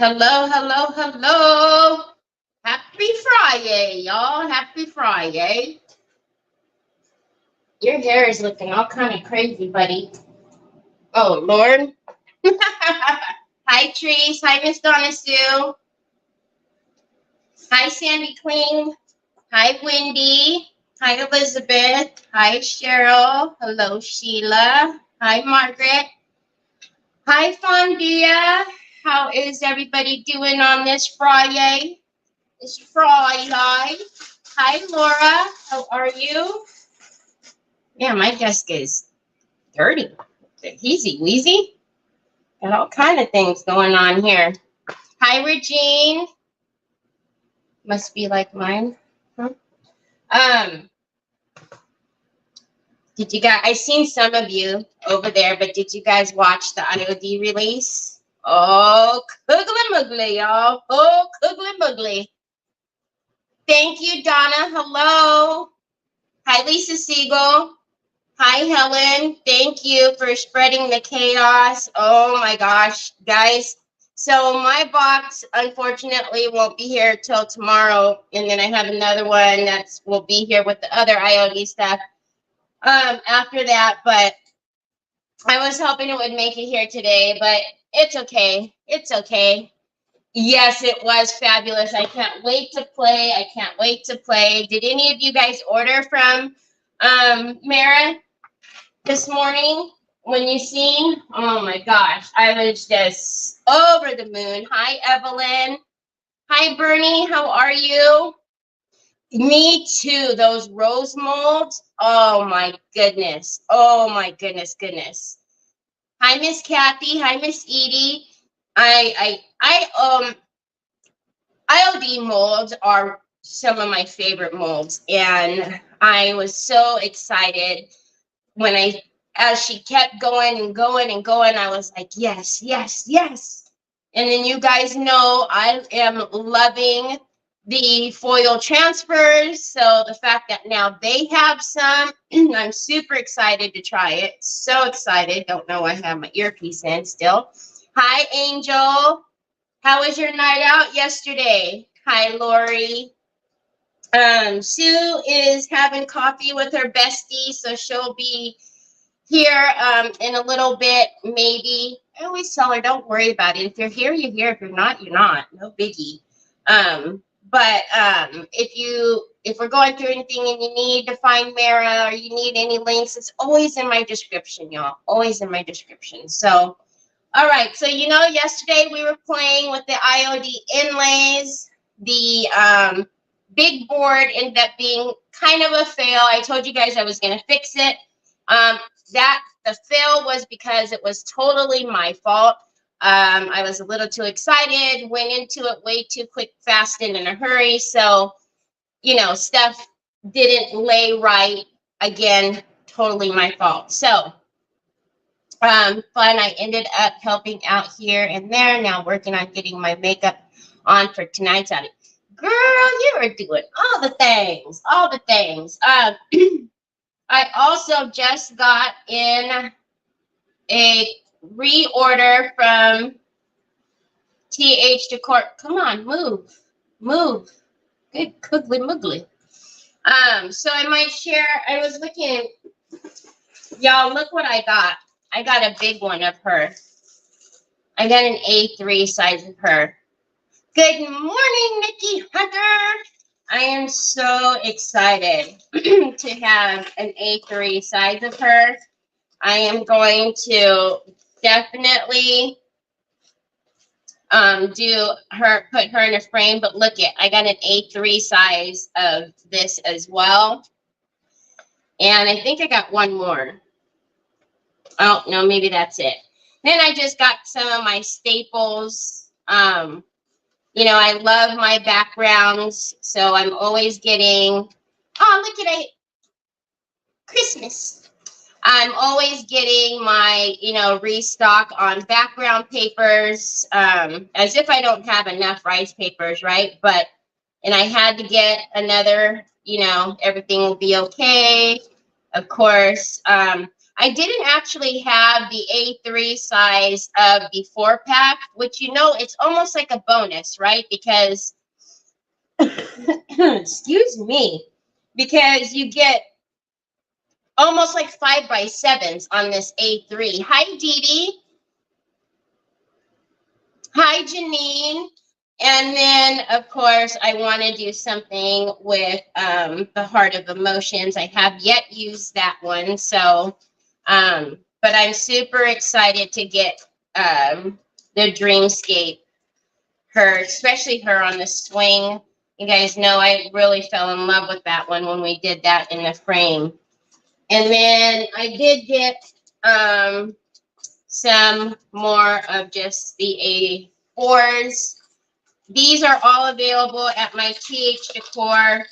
Hello, hello, hello. Happy Friday, y'all. Happy Friday. Your hair is looking all kind of crazy, buddy. Oh, Lord. Hi, Trees. Hi, Miss Donna Sue. Hi, Sandy Queen. Hi, Wendy. Hi, Elizabeth. Hi, Cheryl. Hello, Sheila. Hi, Margaret. Hi, Fondia. How is everybody doing on this Friday? It's Friday. Hi, Laura. How are you? Yeah, my desk is dirty. Easy, wheezy. Got all kind of things going on here. Hi, Regine. Must be like mine. Huh? Did you guys? I seen some of you over there, but did you guys watch the IOD release? Oh, Coogly Muggly, y'all. Oh, Coogly Muggly. Thank you, Donna. Hello. Hi, Lisa Siegel. Hi, Helen. Thank you for spreading the chaos. Oh my gosh, guys. So my box, unfortunately, won't be here till tomorrow. And then I have another one that will be here with the other IOD stuff after that. But I was hoping it would make it here today, but it's okay. It's okay. Yes, it was fabulous. I can't wait to play. I can't wait to play. Did any of you guys order from Mara this morning when you seen? Oh my gosh, I was just over the moon. Hi, Evelyn. Hi, Bernie. How are you? Me too. Those rose molds. Oh my goodness. Oh my goodness. Hi, Miss Kathy. Hi, Miss Edie. IOD molds are some of my favorite molds, and I was so excited when as she kept going and going and going, I was like, yes, yes, yes. And then you guys know I am loving the foil transfers. So the fact that now they have some, I'm super excited to try it. So excited. Don't know I have my earpiece in still. Hi, Angel. How was your night out yesterday? Hi, Lori. Sue is having coffee with her bestie, so she'll be here in a little bit, maybe. I always tell her, don't worry about it. If you're here, you're here. If you're not, you're not. No biggie. But if we're going through anything and you need to find Mara or you need any links, it's always in my description, y'all. Always in my description. So, all right. So, yesterday we were playing with the IOD inlays. The big board ended up being kind of a fail. I told you guys I was going to fix it. The fail was because it was totally my fault. I was a little too excited, went into it way too quick, fast, and in a hurry. So, stuff didn't lay right. Again, totally my fault. So, fun. I ended up helping out here and there. Now working on getting my makeup on for tonight's outing. Girl, you are doing all the things. All the things. I also just got in a reorder from TH Decor. Come on, move. Good coogly muggly. So I might share. I was looking. Y'all, look what I got. I got a big one of her. I got an A3 size of her. Good morning, Nikki Hunter. I am so excited to have an A3 size of her. I am going to definitely put her in a frame, but look I got an A3 size of this as well. And I think I got one more. Oh, no, maybe that's it. Then I just got some of my staples. I love my backgrounds, so I'm always getting, oh, look at Christmas. I'm always getting my, restock on background papers, as if I don't have enough rice papers, right? And I had to get another, everything will be okay. Of course, I I didn't actually have the A3 size of the 4-pack, which, you know, it's almost like a bonus, right? Because, excuse me, because you get almost like 5x7s on this A3. Hi, Dee Dee. Hi, Janine. And then, of course, I want to do something with the Heart of Emotions. I have yet used that one. So, but I'm super excited to get the Dreamscape, her, especially her on the swing. You guys know I really fell in love with that one when we did that in the frame. And then I did get some more of just the A4s. These are all available at my TH Decor.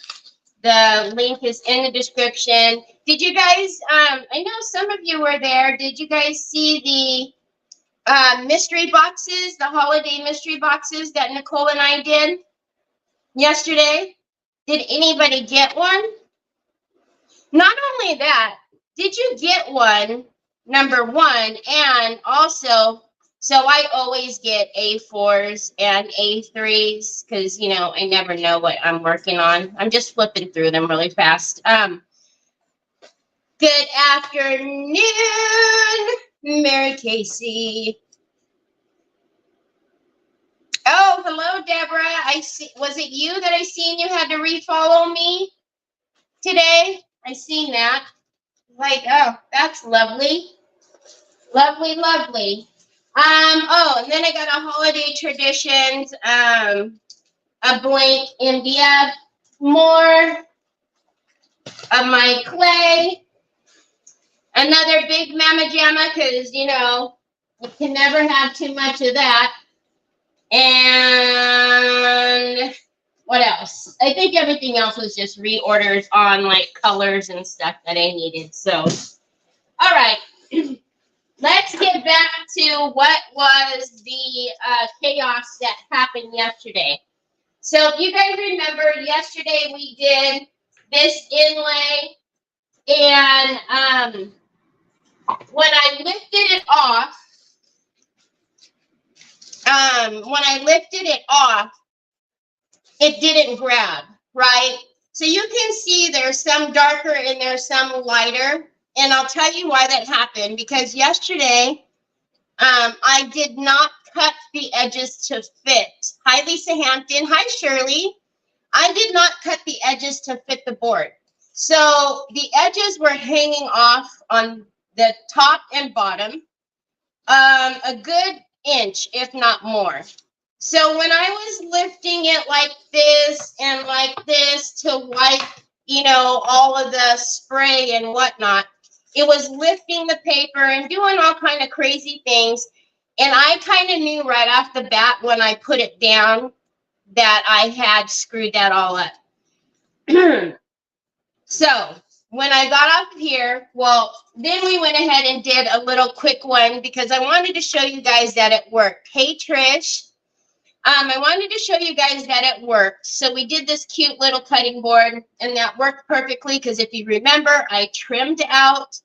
The link is in the description. Did you guys, I know some of you were there. Did you guys see the mystery boxes, the holiday mystery boxes that Nicole and I did yesterday? Did anybody get one? Not only that, did you get one, number one, and also, so I always get A4s and A3s because, you know, I never know what I'm working on. I'm just flipping through them really fast. Good afternoon, Mary Casey. Oh, hello, Deborah. I see. Was it you that I seen you had to refollow me today? I seen that. Like, oh, that's lovely. Lovely, lovely. Oh, and then I got a Holiday Traditions, a blank India, more of my clay, another big Mama Jamma, because, you know, you can never have too much of that. And what else? I think everything else was just reorders on, like, colors and stuff that I needed. So, all right. Let's get back to what was the chaos that happened yesterday. So if you guys remember, yesterday we did this inlay, and when I lifted it off, it didn't grab, right? So you can see there's some darker and there's some lighter. And I'll tell you why that happened, because yesterday I did not cut the edges to fit. Hi, Lisa Hampton. Hi, Shirley. I did not cut the edges to fit the board. So the edges were hanging off on the top and bottom a good inch, if not more. So when I was lifting it like this and like this to wipe, you know, all of the spray and whatnot, it was lifting the paper and doing all kind of crazy things. And I kind of knew right off the bat when I put it down that I had screwed that all up. So when I got up here, well, then we went ahead and did a little quick one because I wanted to show you guys that it worked. Hey, Trish. I wanted to show you guys that it worked. So we did this cute little cutting board, and that worked perfectly because if you remember, I trimmed out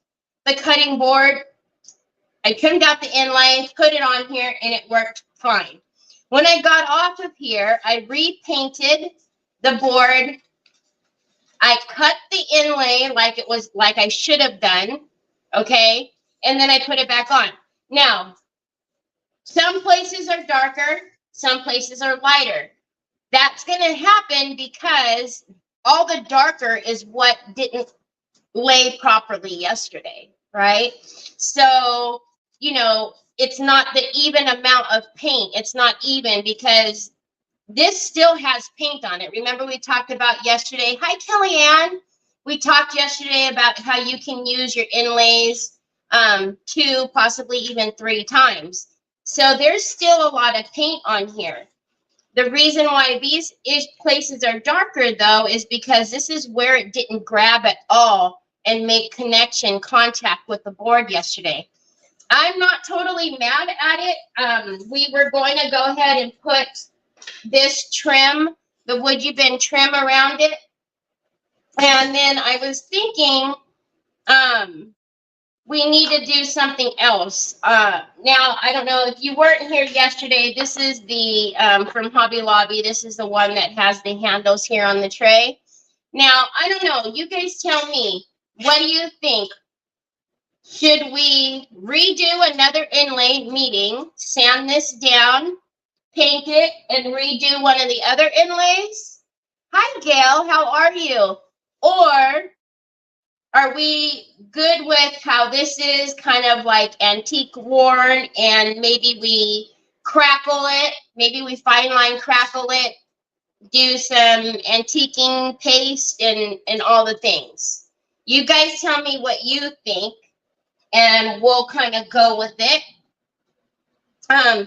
the cutting board. I trimmed out the inlay, put it on here, and it worked fine. When I got off of here, I repainted the board. I cut the inlay like it was like I should have done, okay? And then I put it back on. Now, some places are darker. Some places are lighter. That's going to happen because all the darker is what didn't lay properly yesterday, right? So, you know, it's not the even amount of paint. It's not even because this still has paint on it. Remember we talked about yesterday. Hi, Kellyanne. We talked yesterday about how you can use your inlays 2, possibly even 3 times. So there's still a lot of paint on here. The reason why these places are darker, though, is because this is where it didn't grab at all and make contact with the board yesterday. I'm not totally mad at it. We were going to go ahead and put this trim, the Would You Been trim around it. And then I was thinking, we need to do something else. Now, I don't know if you weren't here yesterday. This is the, from Hobby Lobby. This is the one that has the handles here on the tray. Now, I don't know. You guys tell me. What do you think? Should we redo another inlay meeting, sand this down, paint it, and redo one of the other inlays? Hi, Gail. How are you? Or are we good with how this is kind of like antique worn, and maybe we crackle it, maybe we fine line crackle it, do some antiquing paste and all the things? You guys tell me what you think, and we'll kind of go with it. I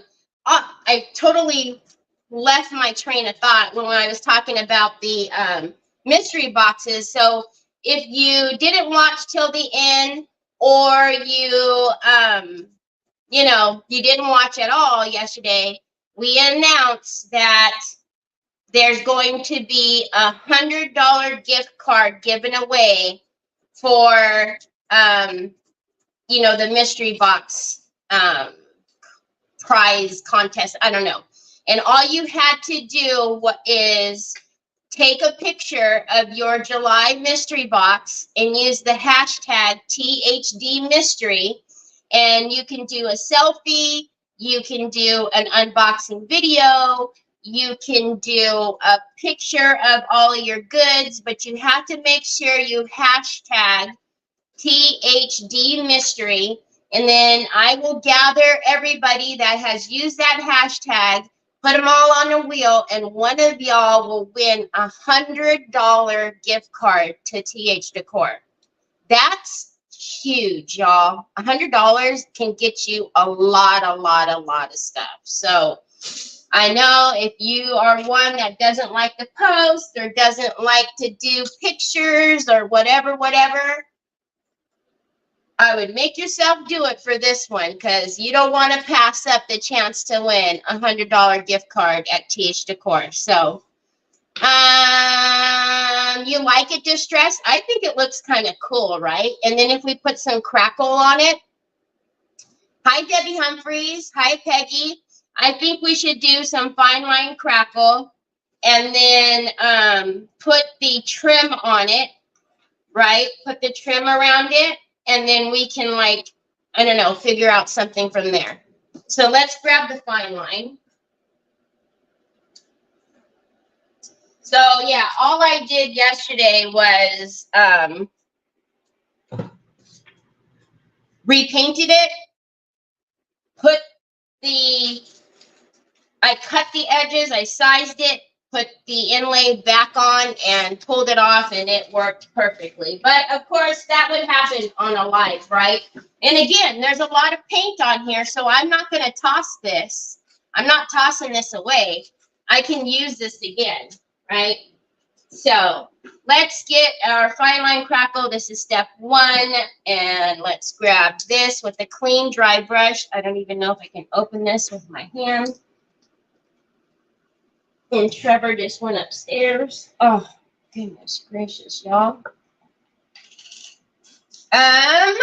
totally left my train of thought when I was talking about the mystery boxes. So if you didn't watch till the end, or you know, you didn't watch at all yesterday, we announced that there's going to be $100 gift card given away for you know, the mystery box prize contest. I don't know. And all you had to do is take a picture of your July mystery box and use the hashtag THD mystery. And you can do a selfie. You can do an unboxing video. You can do a picture of all of your goods, but you have to make sure you hashtag THD mystery, and then I will gather everybody that has used that hashtag, put them all on a wheel, and one of y'all will win $100 gift card to TH Decor. That's huge, y'all. $100 can get you a lot of stuff. So I know if you are one that doesn't like to post or doesn't like to do pictures or whatever, I would make yourself do it for this one, because you don't want to pass up the chance to win a $100 gift card at TH Decor. So, you like it distressed? I think it looks kind of cool, right? And then if we put some crackle on it. Hi, Debbie Humphreys. Hi, Peggy. I think we should do some fine line crackle and then put the trim on it, right? Put the trim around it. And then we can, like, I don't know, figure out something from there. So let's grab the fine line. So, yeah, all I did yesterday was repainted it, I cut the edges, I sized it, put the inlay back on, and pulled it off, and it worked perfectly. But of course, that would happen on a live, right? And again, there's a lot of paint on here, so I'm not going to toss this. I'm not tossing this away. I can use this again, right? So let's get our fine line crackle. This is step 1, and let's grab this with a clean, dry brush. I don't even know if I can open this with my hand. And Trevor just went upstairs. Oh, goodness gracious, y'all. How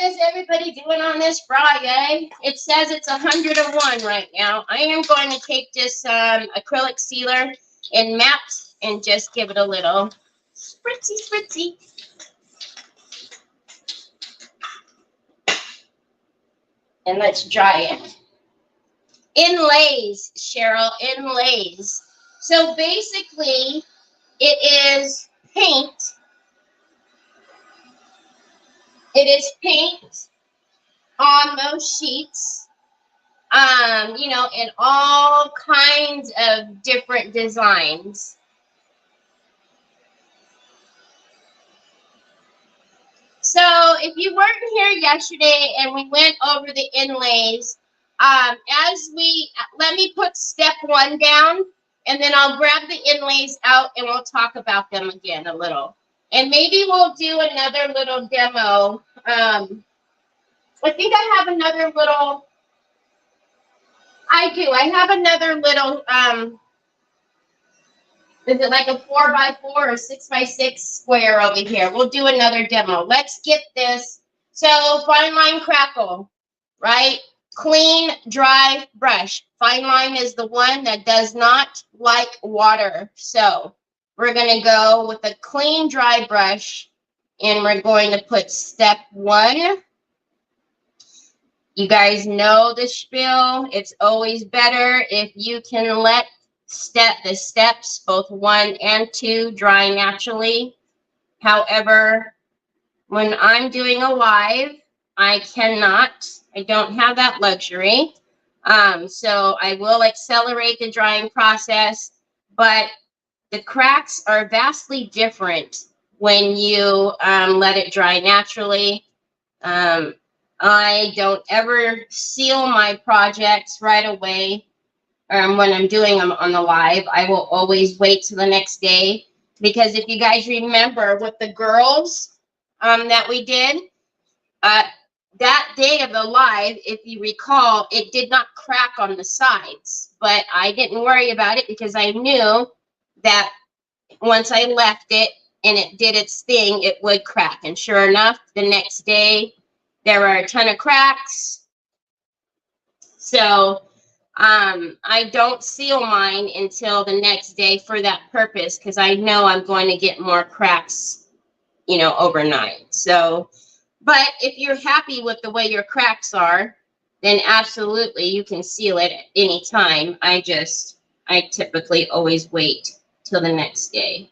is everybody doing on this Friday? It says it's 101 right now. I am going to take this acrylic sealer and matte and just give it a little spritzy. And let's dry it. Inlays, Cheryl, inlays. So basically, it is paint. It is paint on those sheets, you know, in all kinds of different designs. So if you weren't here yesterday and we went over the inlays, let me put step 1 down, and then I'll grab the inlays out and we'll talk about them again a little. And maybe we'll do another little demo. I think I have another little, I have another little Is it like a 4x4 or 6x6 square over here? We'll do another demo. Let's get this. So fine line crackle, right? Clean, dry brush. Fine line is the one that does not like water. So we're going to go with a clean, dry brush, and we're going to put step 1. You guys know the spiel. It's always better if you can let the steps, both 1 and 2, dry naturally. However, when I'm doing a live, I cannot. I don't have that luxury. So I will accelerate the drying process, but the cracks are vastly different when you let it dry naturally. I don't ever seal my projects right away when I'm doing them on the live. I will always wait till the next day, because if you guys remember with the girls that we did, that day of the live, if you recall, it did not crack on the sides, but I didn't worry about it because I knew that once I left it and it did its thing, it would crack. And sure enough, the next day, there were a ton of cracks. So I don't seal mine until the next day for that purpose, because I know I'm going to get more cracks, you know, overnight. So, but if you're happy with the way your cracks are, then absolutely you can seal it at any time. I typically always wait till the next day.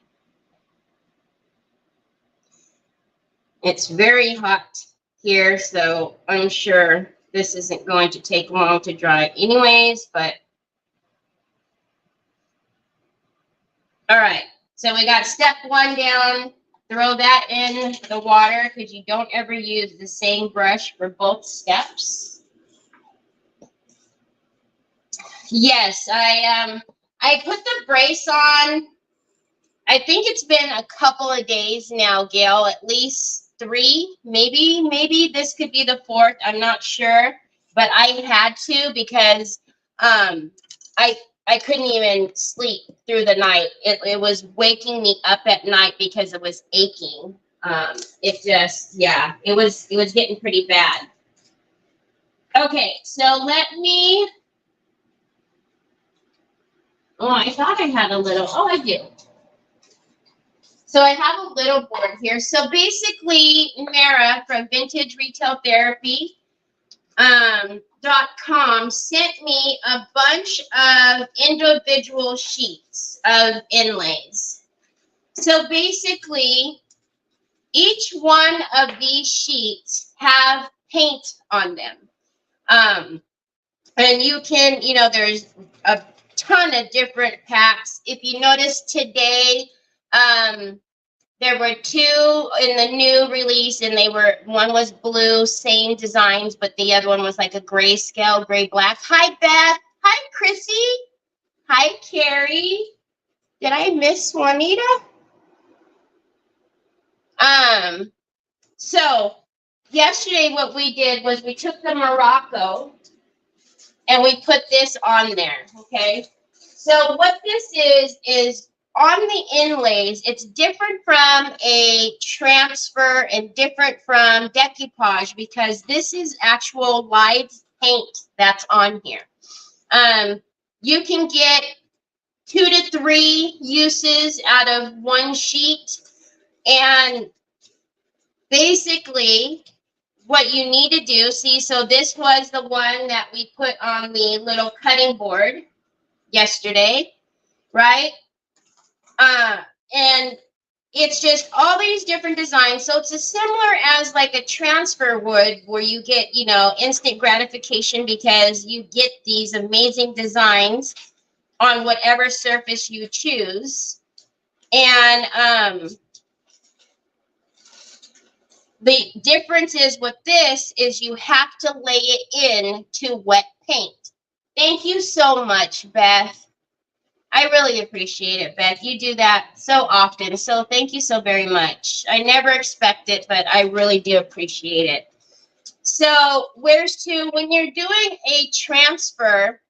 It's very hot here, so I'm sure this isn't going to take long to dry anyways, but all right. So we got step 1 down. Throw that in the water, because you don't ever use the same brush for both steps. Yes, I put the brace on. I think it's been a couple of days now, Gail, at least 3, maybe this could be the 4th. I'm not sure, but I had to, because I couldn't even sleep through the night. It was waking me up at night because it was aching. It just, yeah, it was getting pretty bad. Okay, so let me, oh, I thought I had a little, oh, I do. So I have a little board here. So basically, Mara from Vintage Retail Therapy .com sent me a bunch of individual sheets of inlays. So basically, each one of these sheets have paint on them. And you can, you know, there's a ton of different packs. If you notice today, there were 2 in the new release, and one was blue, same designs, but the other one was like a grayscale, gray-black. Hi, Beth. Hi, Chrissy. Hi, Carrie. Did I miss Juanita? So yesterday what we did was we took the Morocco and we put this on there, okay? So what this is on the inlays, it's different from a transfer and different from decoupage, because this is actual live paint that's on here. You can get 2 to 3 uses out of one sheet, and basically what you need to do, see, so this was the one that we put on the little cutting board yesterday, right? And it's just all these different designs. So it's as similar as like a transfer would, where you get, you know, instant gratification because you get these amazing designs on whatever surface you choose. And the difference is with this is you have to lay it in to wet paint. Thank you so much, Beth. I really appreciate it, Beth. You do that so often. So thank you so very much. I never expect it, but I really do appreciate it. So when you're doing a transfer,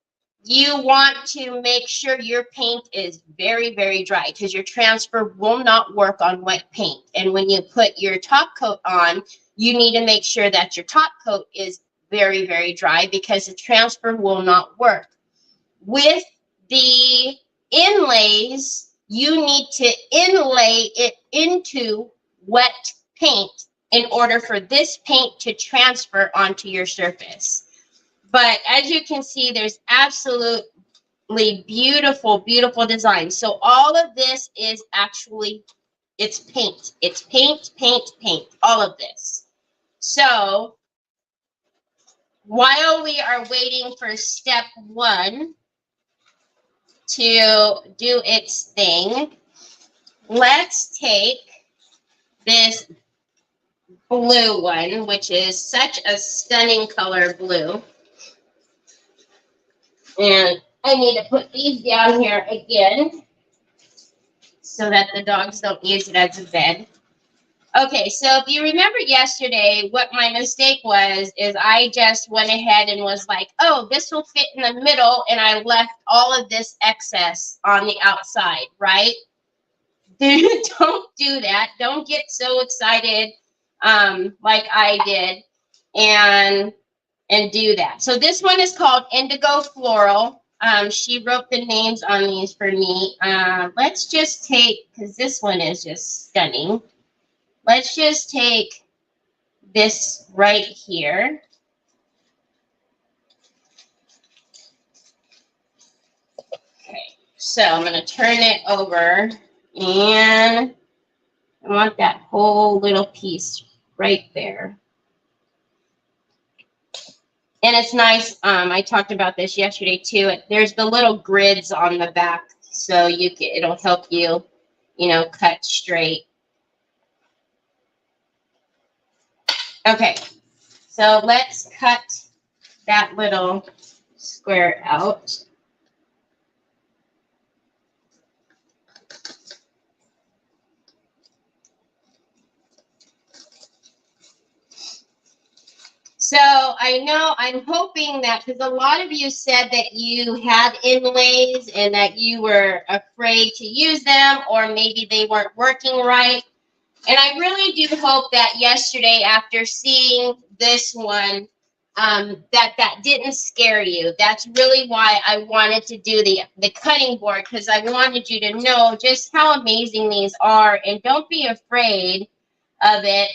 you want to make sure your paint is very, very dry because your transfer will not work on wet paint. And when you put your top coat on, you need to make sure that your top coat is very, very dry because the transfer will not work. With the inlays, you need to inlay it into wet paint in order for this paint to transfer onto your surface. But as you can see, there's absolutely beautiful, beautiful design. So all of this is actually, it's paint. It's paint, paint, paint, all of this. So while we are waiting for step 1 to do its thing, let's take this blue one, which is such a stunning color blue. And I need to put these down here again so that the dogs don't use it as a bed. Okay, so if you remember yesterday, what my mistake was is I just went ahead and was like, oh, this will fit in the middle, and I left all of this excess on the outside, right? Don't do that. Don't get so excited like I did and do that. So this one is called Indigo Floral. She wrote the names on these for me. Let's just take, because this one is just stunning. Let's just take this right here. Okay, so I'm going to turn it over, and I want that whole little piece right there. And it's nice. I talked about this yesterday too. There's the little grids on the back, so it'll help you, cut straight. Okay, so let's cut that little square out. So I'm hoping that, because a lot of you said that you had inlays and that you were afraid to use them, or maybe they weren't working right. And I really do hope that yesterday, after seeing this one, that didn't scare you. That's really why I wanted to do the cutting board, because I wanted you to know just how amazing these are, and don't be afraid of it.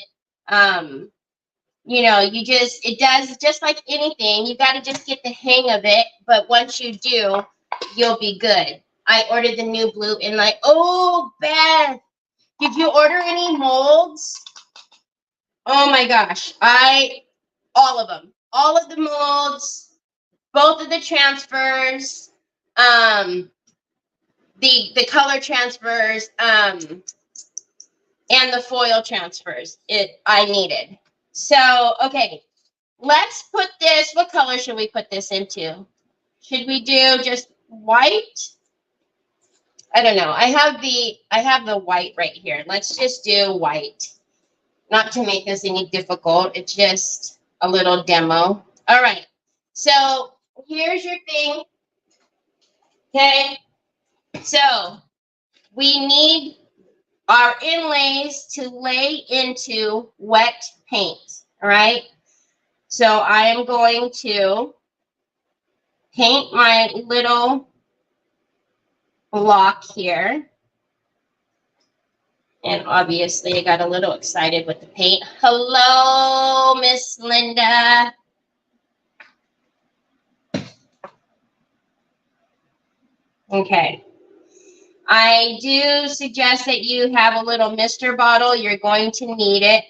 It does just like anything. You got to just get the hang of it. But once you do, you'll be good. I ordered the new blue inlay. Oh, Beth, did you order any molds? Oh my gosh. All of them. All of the molds, both of the transfers, the color transfers, and the foil transfers I needed. So, okay, let's put this, what color should we put this into? Should we do just white? I don't know. I have the white right here. Let's just do white. Not to make this any difficult. It's just a little demo. All right. So, here's your thing. Okay. So, we need our inlays to lay into wet paint, all right? So I am going to paint my little block here. And obviously I got a little excited with the paint. Hello, Miss Linda. Okay. I do suggest that you have a little mister bottle. You're going to need it.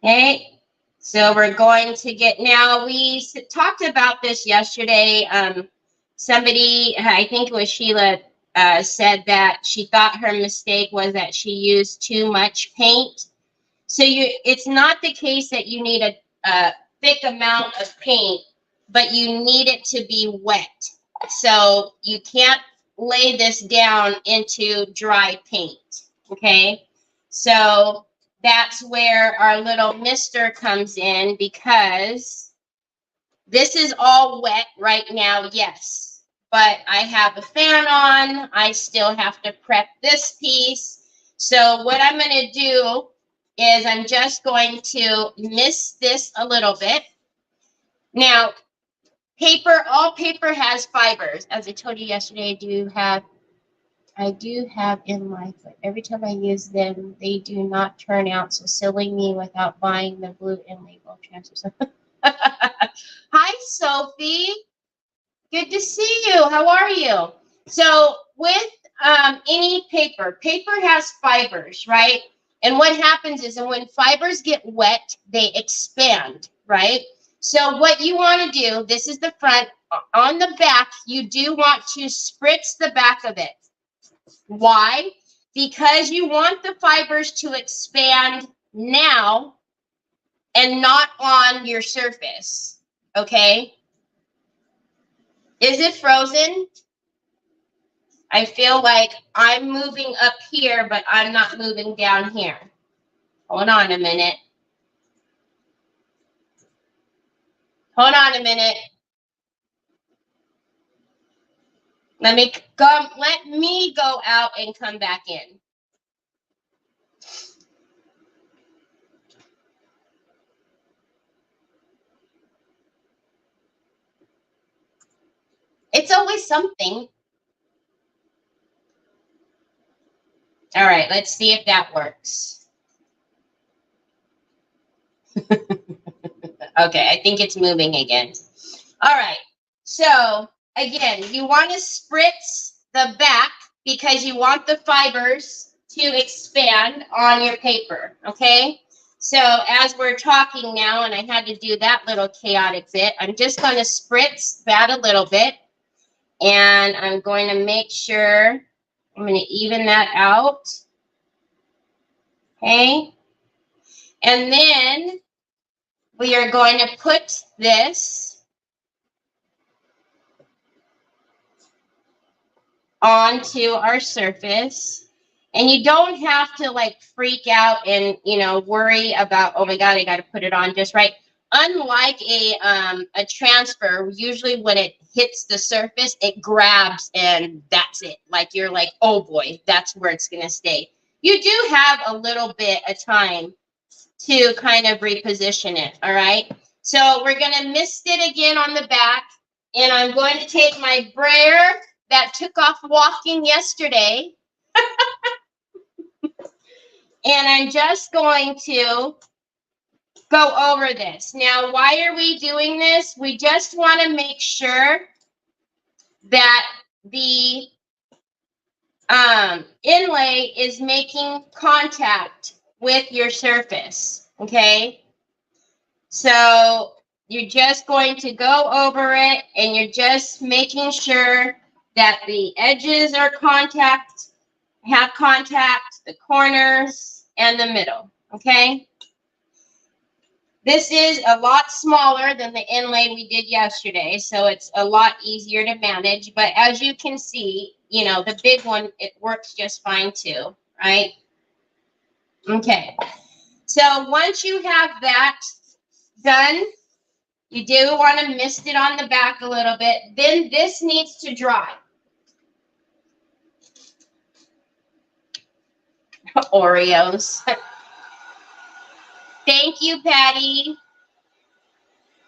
Okay, so we're going to get, now we talked about this yesterday. Somebody, I think it was Sheila, said that she thought her mistake was that she used too much paint. So it's not the case that you need a thick amount of paint, but you need it to be wet. So you can't lay this down into dry paint, okay? So that's where our little mister comes in, because this is all wet right now, yes. But I have a fan on. I still have to prep this piece. So what I'm going to do is I'm just going to mist this a little bit. Now, all paper has fibers. As I told you yesterday, I do have inlay, but every time I use them, they do not turn out. So silly me without buying the blue inlay bulb transfer. Hi, Sophie. Good to see you. How are you? So with any paper has fibers, right? And what happens is, and when fibers get wet, they expand, right? So what you want to do, this is the front. On the back, you do want to spritz the back of it. Why? Because you want the fibers to expand now and not on your surface, okay? Is it frozen? I feel like I'm moving up here, but I'm not moving down here. Hold on a minute. Hold on a minute. Let me go out and come back in. It's always something. All right, let's see if that works. Okay, I think it's moving again. All right, so again, you want to spritz the back because you want the fibers to expand on your paper, okay? So as we're talking now, and I had to do that little chaotic bit, I'm just going to spritz that a little bit, and I'm going to make sure I'm going to even that out, okay? And then we are going to put this onto our surface. And you don't have to like freak out and, you know, worry about, oh my God, I got to put it on just right. Unlike a transfer, usually when it hits the surface, it grabs and that's it. Like you're like, oh boy, that's where it's going to stay. You do have a little bit of time to kind of reposition it, all right? So we're going to mist it again on the back, and I'm going to take my brayer that took off walking yesterday, and I'm just going to go over this. Now, why are we doing this? We just want to make sure that the inlay is making contact with your surface, okay? So you're just going to go over it, and you're just making sure that the edges are have contact, the corners, and the middle, okay? This is a lot smaller than the inlay we did yesterday, so it's a lot easier to manage. But as you can see, you know, the big one, it works just fine too, right? Okay. So once you have that done, you do want to mist it on the back a little bit. Then this needs to dry. Oreos. Thank you, Patty.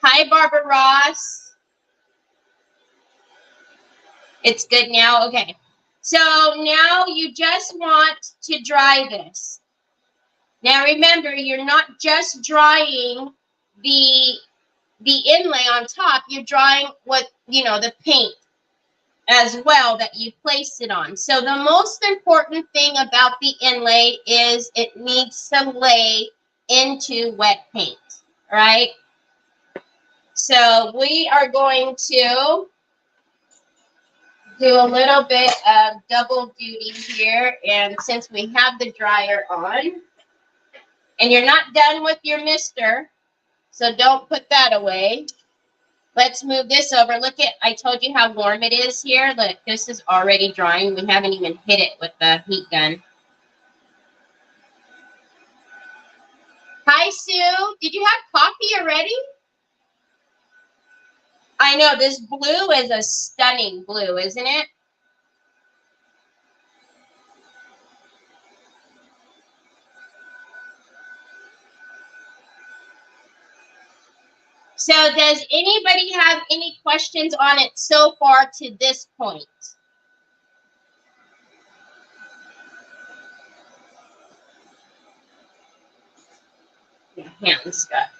Hi, Barbara Ross. It's good now? Okay. So now you just want to dry this. Now remember, you're not just drying the inlay on top, you're drying what, you know, the paint as well that you placed it on. So the most important thing about the inlay is it needs to lay into wet paint, right? So we are going to do a little bit of double duty here, and since we have the dryer on, and you're not done with your mister, so don't put that away. Let's move this over. Look at, I told you how warm it is here. Look, this is already drying. We haven't even hit it with the heat gun. Hi, Sue. Did you have coffee already? I know this blue is a stunning blue, isn't it? So does anybody have any questions on it so far to this point? Your hands got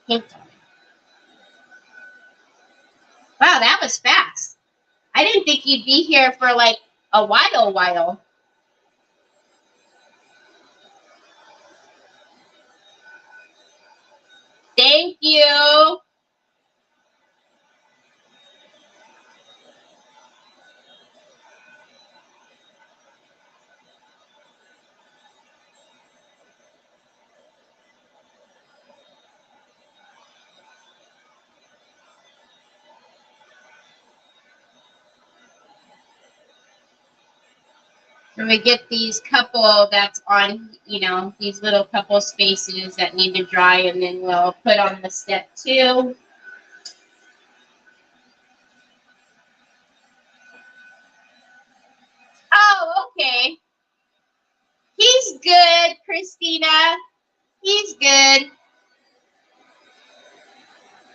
pink on it. Wow, that was fast. I didn't think you'd be here for like a while. Thank you. And we get these couple that's on, you know, these little couple spaces that need to dry, and then we'll put on the step 2. Oh, okay. He's good, Christina. He's good.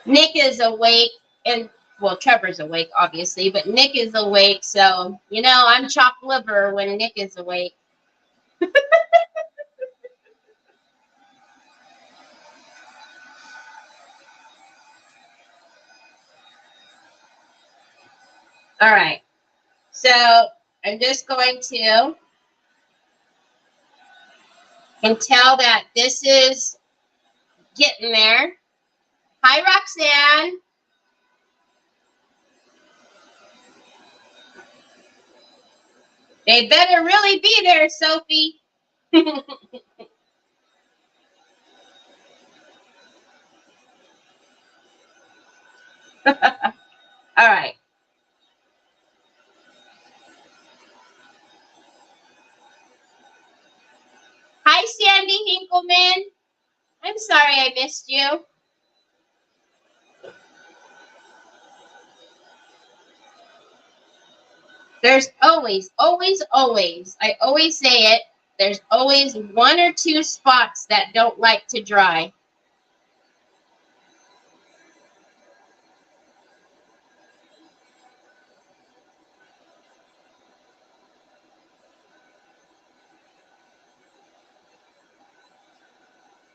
Nick is awake, and well, Trevor's awake, obviously, but Nick is awake, so, you know, I'm chopped liver when Nick is awake. All right, so I'm just going to tell that this is getting there. Hi, Roxanne. They better really be there, Sophie. All right. Hi, Sandy Hinkleman. I'm sorry I missed you. There's always, I always say it, there's always 1 or 2 spots that don't like to dry.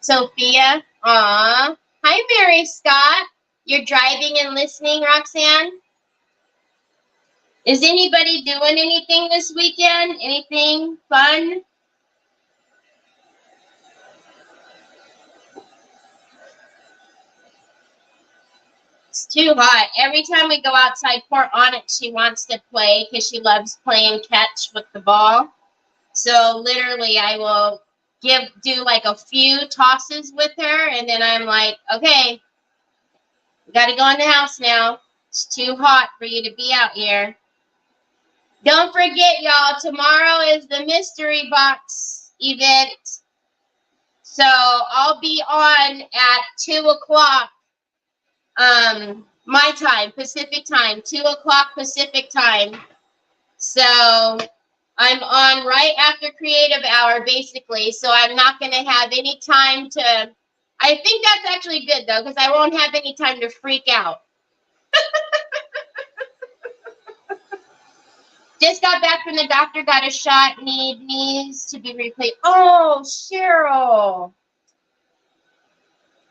Sophia, aw. Hi, Mary Scott. You're driving and listening, Roxanne? Is anybody doing anything this weekend? Anything fun? It's too hot. Every time we go outside, poor Onyx, she wants to play because she loves playing catch with the ball. So literally, I will do like a few tosses with her, and then I'm like, okay, we got to go in the house now. It's too hot for you to be out here. Don't forget, y'all, tomorrow is the mystery box event. So I'll be on at 2 o'clock my time, Pacific time, 2 o'clock Pacific time. So I'm on right after creative hour, basically. So I'm not going to have any time to, I think that's actually good, though, because I won't have any time to freak out. Just got back from the doctor, got a shot, needs to be replaced. Oh, Cheryl.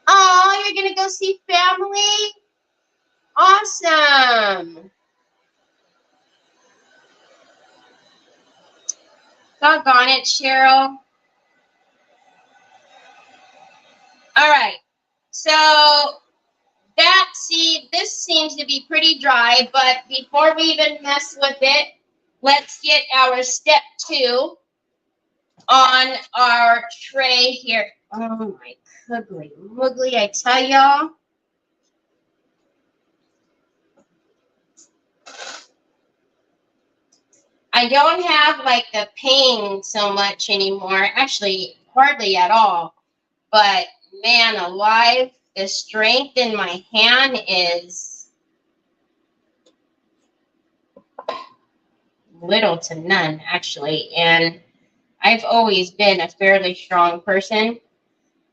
Oh, you're going to go see family? Awesome. Doggone it, Cheryl. All right. So this seems to be pretty dry, but before we even mess with it, let's get our step 2 on our tray here. Oh my goodly moogly, I tell y'all. I don't have like the pain so much anymore. Actually, hardly at all. But man alive, the strength in my hand is little to none, actually. And I've always been a fairly strong person,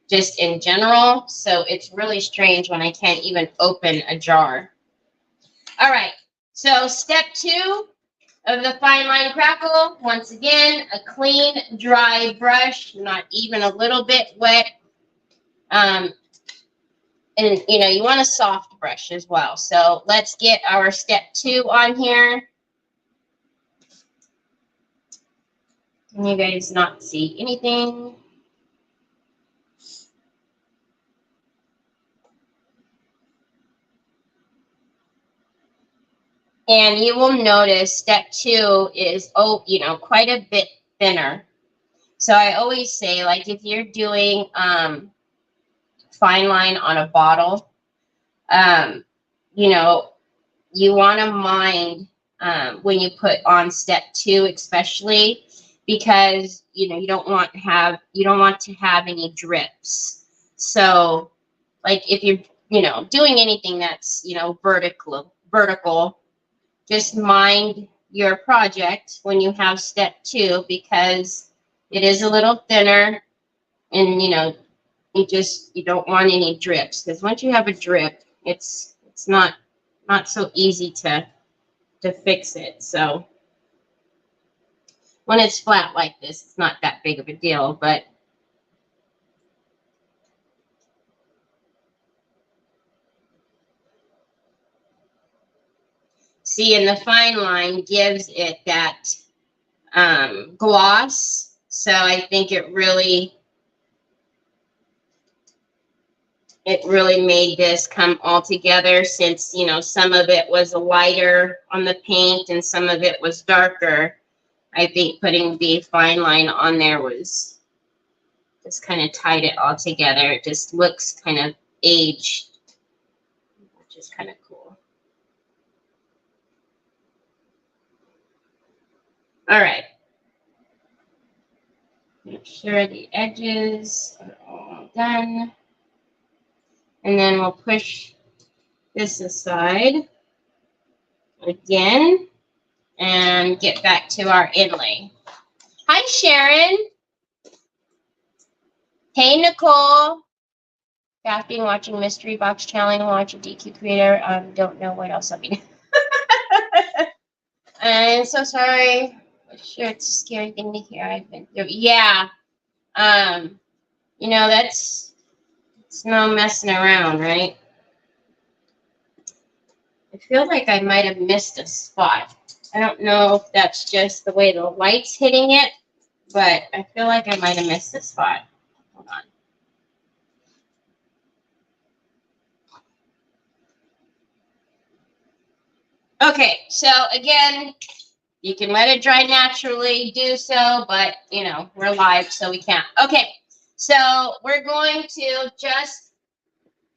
just in general. So it's really strange when I can't even open a jar. All right. So step 2 of the fine line crackle. Once again, a clean, dry brush, not even a little bit wet. And you know, you want a soft brush as well. So let's get our step 2 on here. Can you guys not see anything? And you will notice step 2 is, you know, quite a bit thinner. So I always say, like, if you're doing fine line on a bottle, you know, you want to mind when you put on step 2, especially because, you know, you don't want to have any drips. So like if you're, you know, doing anything that's, you know, vertical, just mind your project when you have step 2, because it is a little thinner, and, you know, you don't want any drips, because once you have a drip, it's not so easy to fix it. So when it's flat like this, it's not that big of a deal, but see, and the fine line gives it that gloss. So I think it really made this come all together, since, you know, some of it was lighter on the paint and some of it was darker. I think putting the fine line on there was just kind of tied it all together. It just looks kind of aged, which is kind of cool. All right. Make sure the edges are all done. And then we'll push this aside again and get back to our inlay. Hi, Sharon. Hey, Nicole. After being watching Mystery Box Challenge, watch a DQ creator. Don't know what else I mean. I'm so sorry. I'm sure it's a scary thing to hear. I've been through. Yeah. You know, it's no messing around, right? I feel like I might have missed a spot. I don't know if that's just the way the light's hitting it, but I feel like I might have missed a spot. Hold on. Okay, so again, you can let it dry naturally, do so, but, you know, we're live, so we can't. Okay, so we're going to just,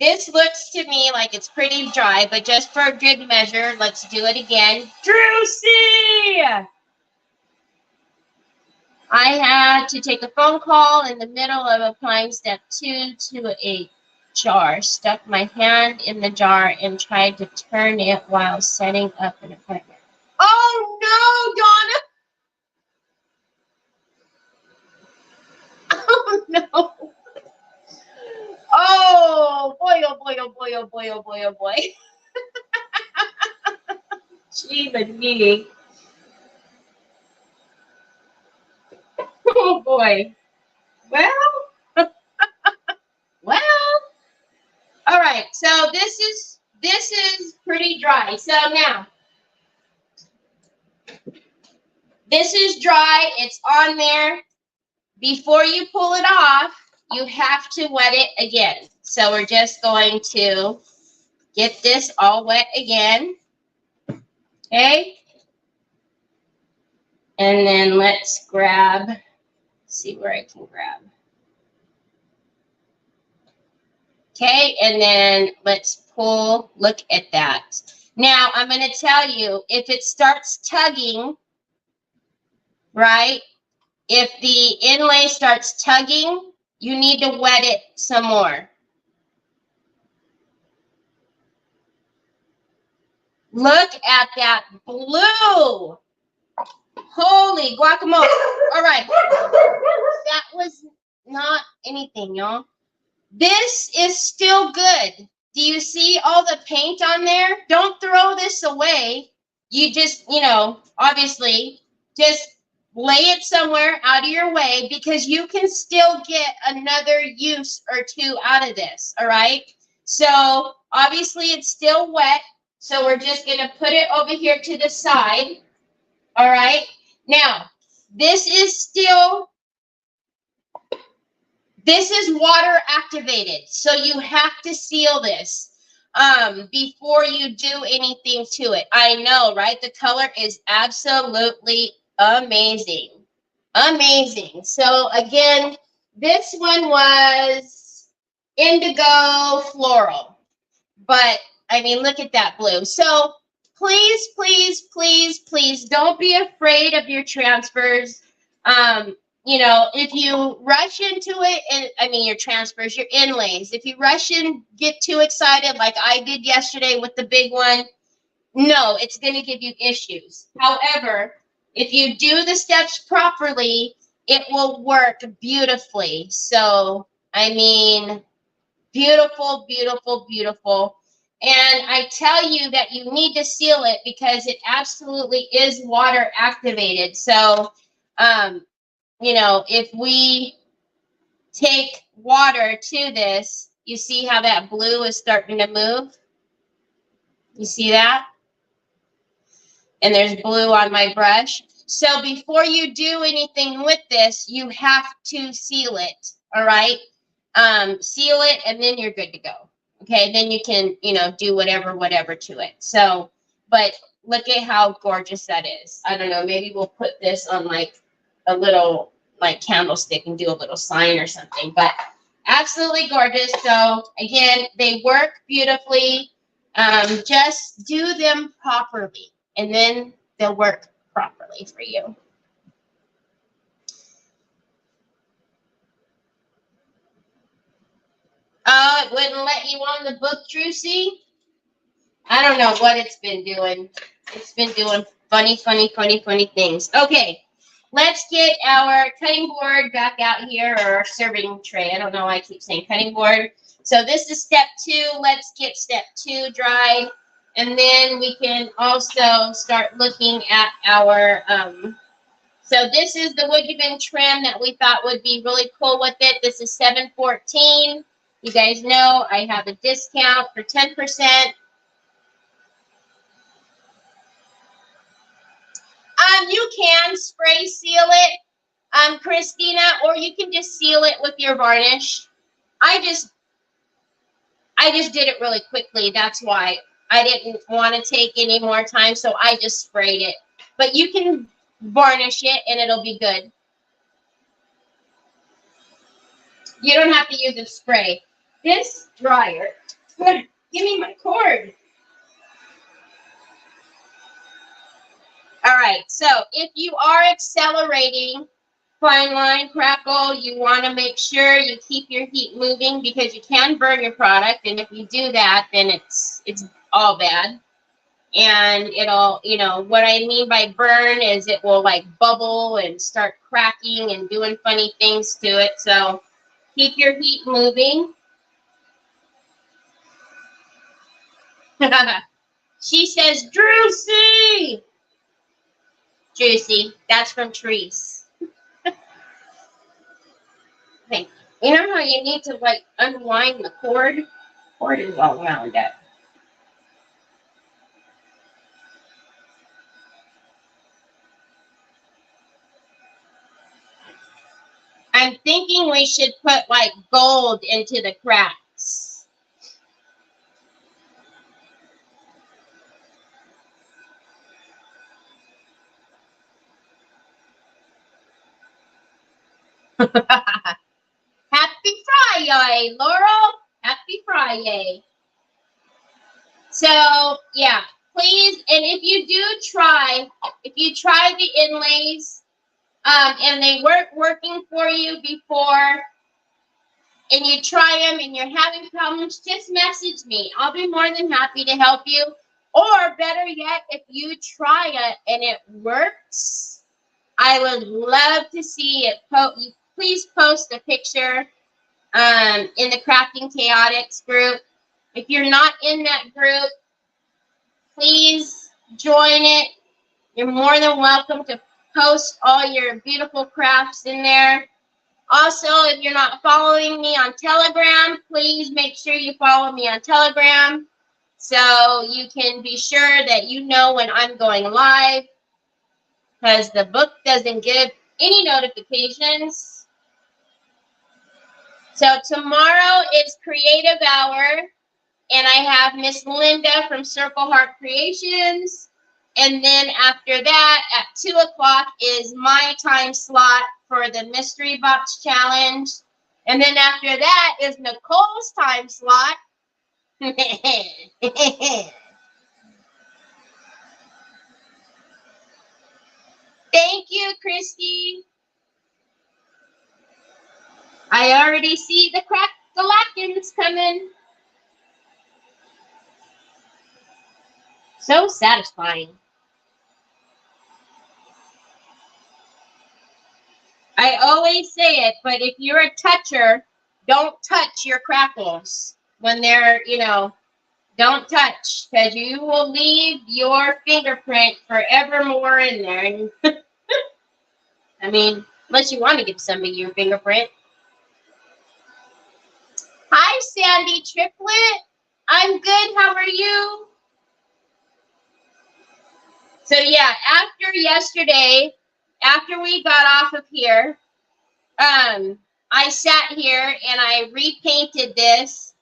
this looks to me like it's pretty dry, but just for good measure, let's do it again. Drusy! I had to take a phone call in the middle of applying step 2 to a jar. Stuck my hand in the jar and tried to turn it while setting up an appointment. Oh no, Donna! Oh no! Oh boy! Oh boy! Oh boy! Oh boy! Oh boy! Oh boy! Gee, me. Oh boy. Well, well. All right. So this is pretty dry. So now this is dry. It's on there. Before you pull it off, you have to wet it again. So we're just going to get this all wet again. Okay. And then let's grab, see where I can grab. Okay, and then let's pull, look at that. Now, I'm going to tell you, if it starts tugging, right, If the inlay starts tugging, you need to wet it some more. Look at that blue. Holy guacamole. All right. That was not anything, y'all. This is still good. Do you see all the paint on there? Don't throw this away. You just, obviously, just lay it somewhere out of your way because you can still get another use or two out of this, all right? So, obviously, it's still wet, so we're just going to put it over here to the side, all right? Now, this is water activated, so you have to seal this before you do anything to it. I know, right? The color is absolutely amazing. Amazing. So again, this one was indigo floral, but I mean, look at that blue. So please, please, please, please don't be afraid of your transfers. If you rush into it, and I mean your transfers, your inlays, if you rush and get too excited like I did yesterday with the big one, no, it's going to give you issues. However, if you do the steps properly, it will work beautifully. So, I mean, beautiful, beautiful, beautiful. And I tell you that you need to seal it because it absolutely is water activated. So, if we take water to this, you see how that blue is starting to move? You see that? And there's blue on my brush. So before you do anything with this, you have to seal it, all right? Seal it, and then you're good to go. Okay, then you can, do whatever to it. So, but look at how gorgeous that is. I don't know, maybe we'll put this on like a little candlestick and do a little sign or something, but absolutely gorgeous. So again, they work beautifully. Just do them properly, and then they'll work properly for you. Oh, it wouldn't let you on the book, Drucy? I don't know what it's been doing. It's been doing funny things. Okay, let's get our cutting board back out here, or our serving tray. I don't know why I keep saying cutting board. So this is step 2. Let's get step 2 dry. And then we can also start looking at our, so this is the wood ribbon trim that we thought would be really cool with it. This is $7.14. You guys know I have a discount for 10%. You can spray seal it, Christina, or you can just seal it with your varnish. I just did it really quickly. That's why I didn't want to take any more time, so I just sprayed it. But you can varnish it, and it'll be good. You don't have to use a spray. This dryer, give me my cord. All right, so if you are accelerating fine line crackle, you want to make sure you keep your heat moving because you can burn your product, and if you do that, then it's all bad. And it'll, what I mean by burn is it will like bubble and start cracking and doing funny things to it. So keep your heat moving. She says, Drucy! Juicy. That's from Trees. Okay. You know how you need to unwind the cord? Cord is all wound up. I'm thinking we should put gold into the cracks. Happy Friday, Laurel. Happy Friday. So, yeah, please, and if you try the inlays, and they weren't working for you before, and you try them and you're having problems, just message me. I'll be more than happy to help you. Or better yet, if you try it and it works, I would love to see it. Please post a picture in the Crafting Chaotix group. If you're not in that group, please join it. You're more than welcome to post all your beautiful crafts in there. Also, if you're not following me on Telegram, please make sure you follow me on Telegram so you can be sure that you know when I'm going live, because the book doesn't give any notifications. So tomorrow is Creative Hour, and I have Miss Linda from Circle Heart Creations. And then after that, at 2 o'clock is my time slot for the Mystery Box Challenge. And then after that is Nicole's time slot. Thank you, Christy. I already see the crack-a-lackins coming. So satisfying. I always say it, but if you're a toucher, don't touch your crackles when they're, don't touch, because you will leave your fingerprint forevermore in there. I mean, unless you want to give somebody your fingerprint. Hi, Sandy Triplet. I'm good. How are you? So, yeah, after yesterday, after we got off of here, I sat here and I repainted this,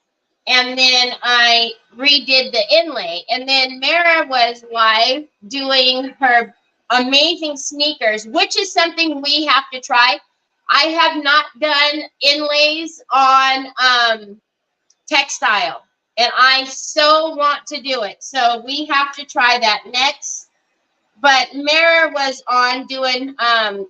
and then I redid the inlay. And then Mara was live doing her amazing sneakers, which is something we have to try. I have not done inlays on textile, and I so want to do it. So we have to try that next. But Mara was on doing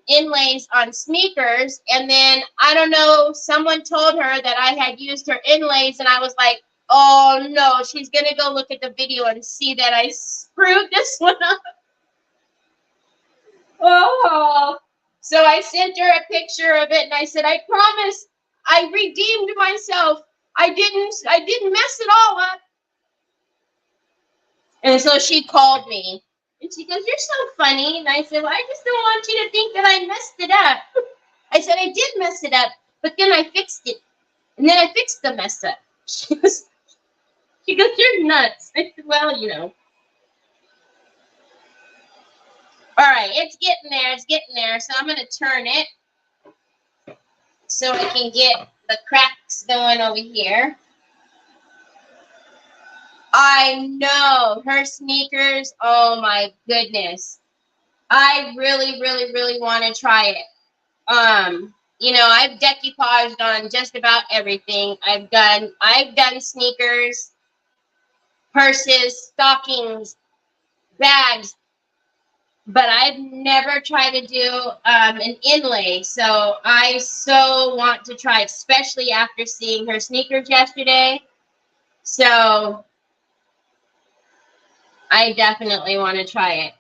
inlays on sneakers, and then, I don't know, someone told her that I had used her inlays, and I was like, oh no, she's going to go look at the video and see that I screwed this one up. Oh. So I sent her a picture of it, and I said, I promise I redeemed myself. I didn't mess it all up. And so she called me. And she goes, you're so funny. And I said, well, I just don't want you to think that I messed it up. I said, I did mess it up, but then I fixed it. And then I fixed the mess up. She goes, you're nuts. I said, well, All right, it's getting there. It's getting there. So I'm going to turn it so I can get the cracks going over here. I know her sneakers. Oh my goodness. I really, really, really want to try it. I've decoupaged on just about everything. I've done sneakers, purses, stockings, bags, but I've never tried to do an inlay. So I so want to try, especially after seeing her sneakers yesterday. So I definitely want to try it.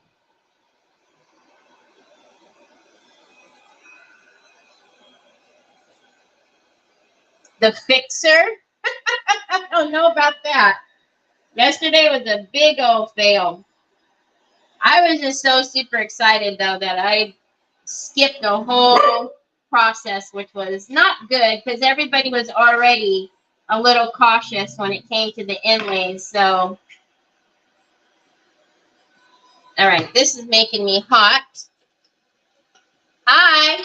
The fixer? I don't know about that. Yesterday was a big old fail. I was just so super excited, though, that I skipped the whole process, which was not good because everybody was already a little cautious when it came to the inlays. So, all right, this is making me hot. Hi.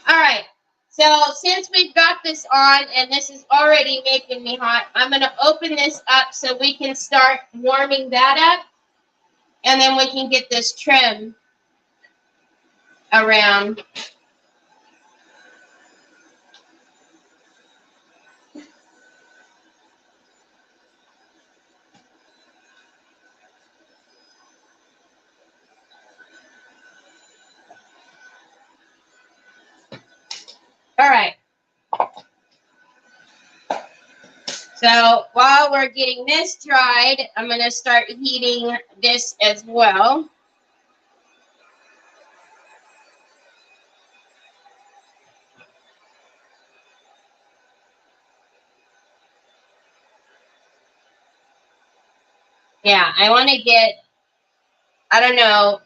All right. So since we've got this on and this is already making me hot, I'm going to open this up so we can start warming that up. And then we can get this trim around. So while we're getting this dried, I'm going to start heating this as well. Yeah, I want to get, I don't know,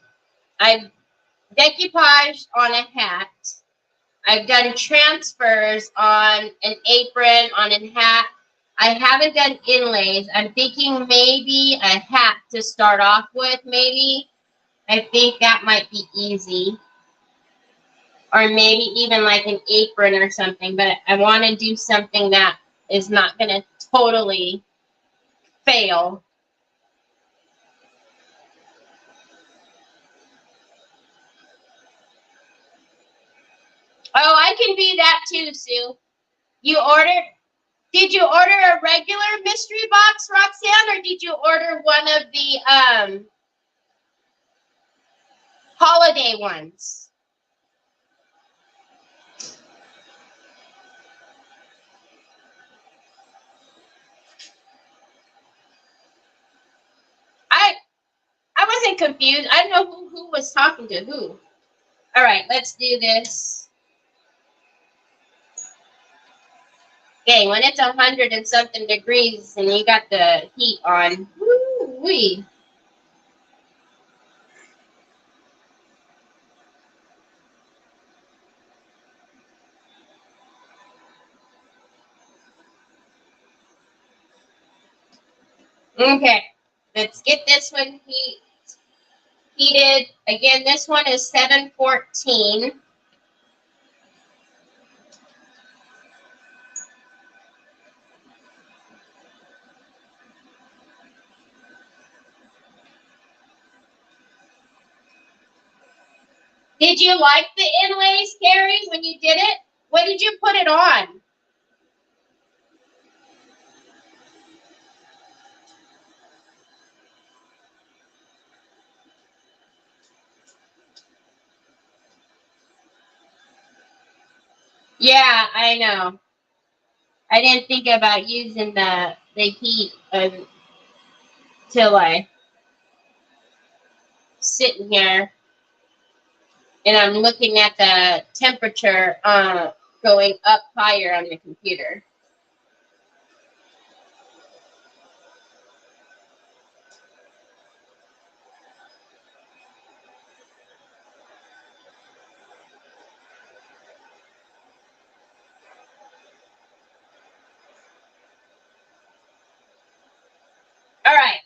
I've decoupaged on a hat. I've done transfers on an apron, on a hat. I haven't done inlays. I'm thinking maybe a hat to start off with, maybe. I think that might be easy. Or maybe even like an apron or something. But I want to do something that is not going to totally fail. Oh, I can be that too, Sue. Did you order a regular mystery box, Roxanne, or did you order one of the holiday ones? I wasn't confused. I don't know who was talking to who. All right, let's do this. Okay, when it's 100 and something degrees and you got the heat on, woo-wee. Okay, let's get this one heated. Again, this one is 714. Did you like the inlays, Carrie, when you did it? What did you put it on? Yeah, I know. I didn't think about using the heat until I sitting here and I'm looking at the temperature going up higher on the computer. All right.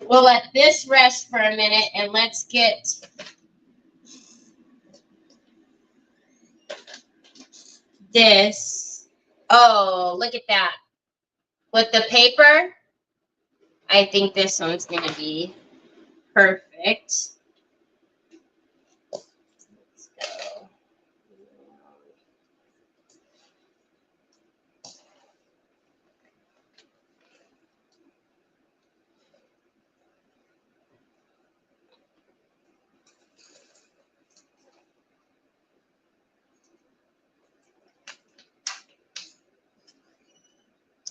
We'll let this rest for a minute and let's get this. Oh, look at that. With the paper, I think this one's going to be perfect. Let's go.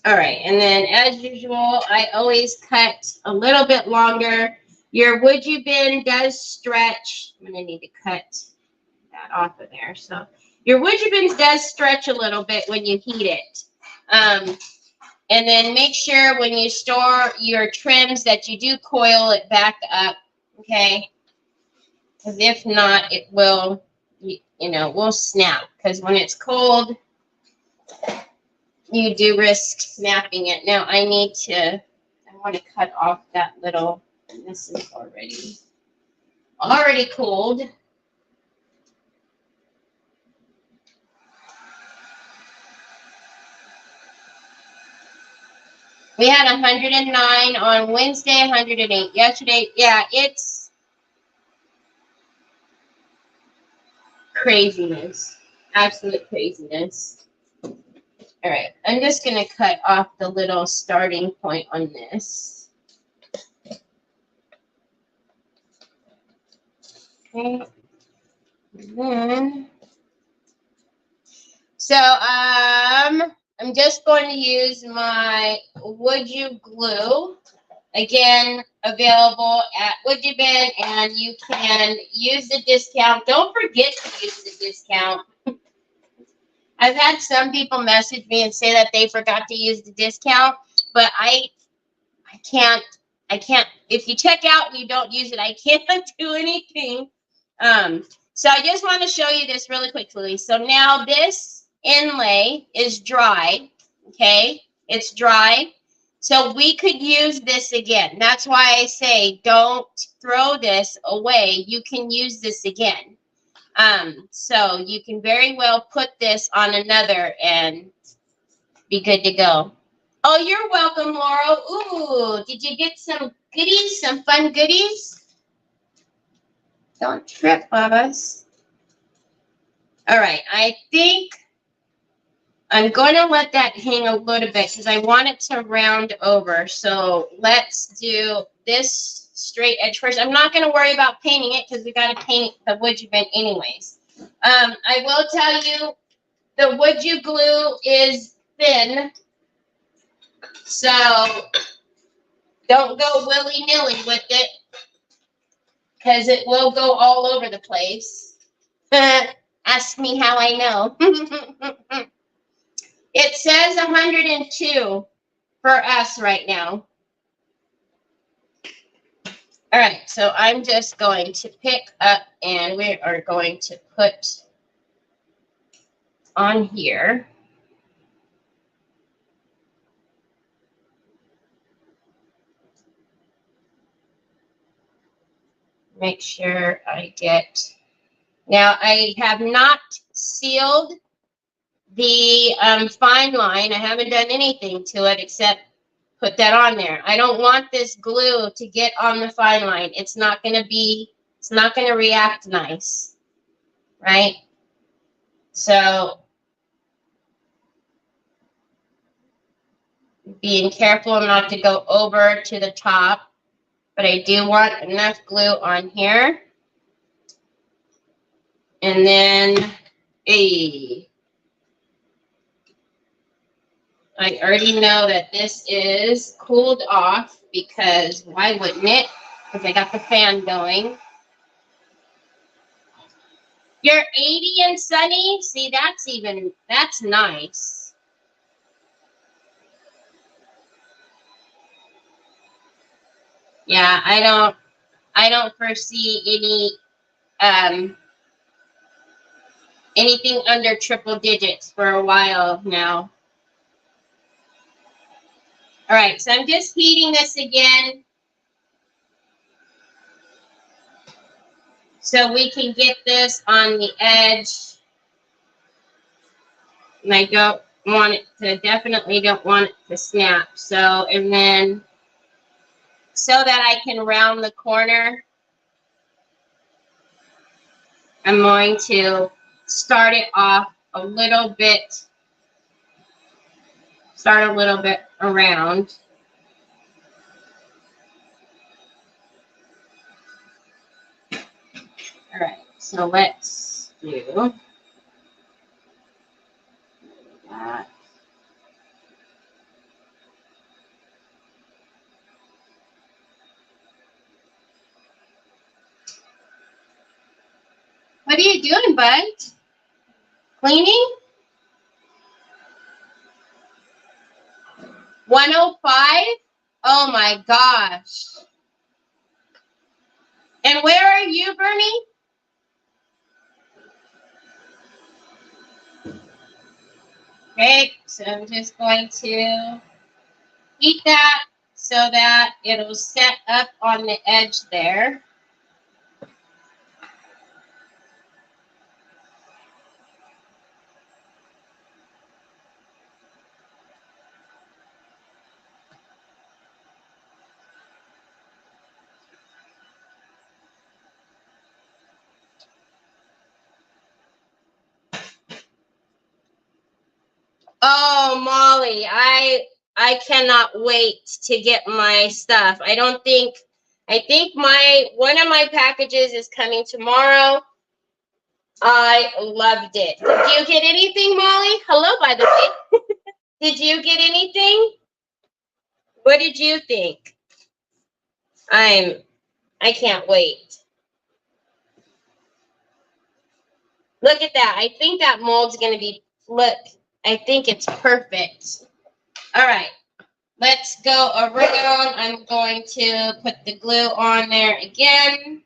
All right, and then as usual, I always cut a little bit longer. Your wood you bin does stretch. I'm going to need to cut that off of there. So your wood you bin does stretch a little bit when you heat it. And then make sure when you store your trims that you do coil it back up, okay? Because if not, it will, will snap. Because when it's cold, you do risk snapping it. Now I want to cut off that little, and this is already cooled. We had 109 on Wednesday, 108 yesterday. Yeah, it's craziness. Absolute craziness. All right, I'm just going to cut off the little starting point on this. Okay. And then, So I'm just going to use my Would You glue. Again, available at Would You Bin, and you can use the discount. Don't forget to use the discount. I've had some people message me and say that they forgot to use the discount, but I can't. If you check out and you don't use it, I can't do anything. So I just want to show you this really quickly. So now this inlay is dry. Okay, it's dry. So we could use this again. That's why I say don't throw this away. You can use this again. So you can very well put this on another and be good to go. Oh, you're welcome, Laurel. Ooh, did you get some goodies, some fun goodies? Don't trip, Babas. All right, I think I'm going to let that hang a little bit because I want it to round over. So let's do this straight edge first. I'm not going to worry about painting it because we got to paint the Would You Bin anyways. I will tell you the Would You glue is thin. So don't go willy-nilly with it because it will go all over the place. Ask me how I know. It says 102 for us right now. All right, so I'm just going to pick up and we are going to put on here. Make sure I get, now I have not sealed the fine line. I haven't done anything to it except put that on there. I don't want this glue to get on the fine line. It's not going to react nice, right? So being careful not to go over to the top, but I do want enough glue on here. And then I already know that this is cooled off because why wouldn't it? Because I got the fan going. You're 80 and sunny? See, that's nice. Yeah, I don't foresee anything under triple digits for a while now. All right, so I'm just heating this again so we can get this on the edge. And I don't want it to, definitely don't want it to snap. So, and then so that I can round the corner, I'm going to start it off a little bit, around. All right, so let's do that. What are you doing, bud? Cleaning? 105? Oh my gosh. And where are you, Bernie? Okay, so I'm just going to heat that so that it'll set up on the edge there. Oh, Molly, I cannot wait to get my stuff. I think one of my packages is coming tomorrow. I loved it. Did you get anything, Molly? Hello, by the way. Did you get anything? What did you think? I can't wait. Look at that. I think that mold's going to be, look, I think it's perfect. All right. Let's go around. I'm going to put the glue on there again,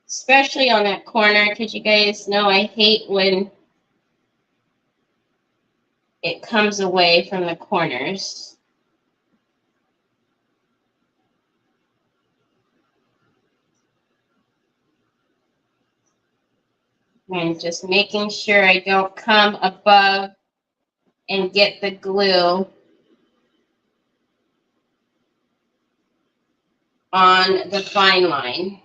especially on that corner, because you guys know I hate when it comes away from the corners. And just making sure I don't come above and get the glue on the fine line.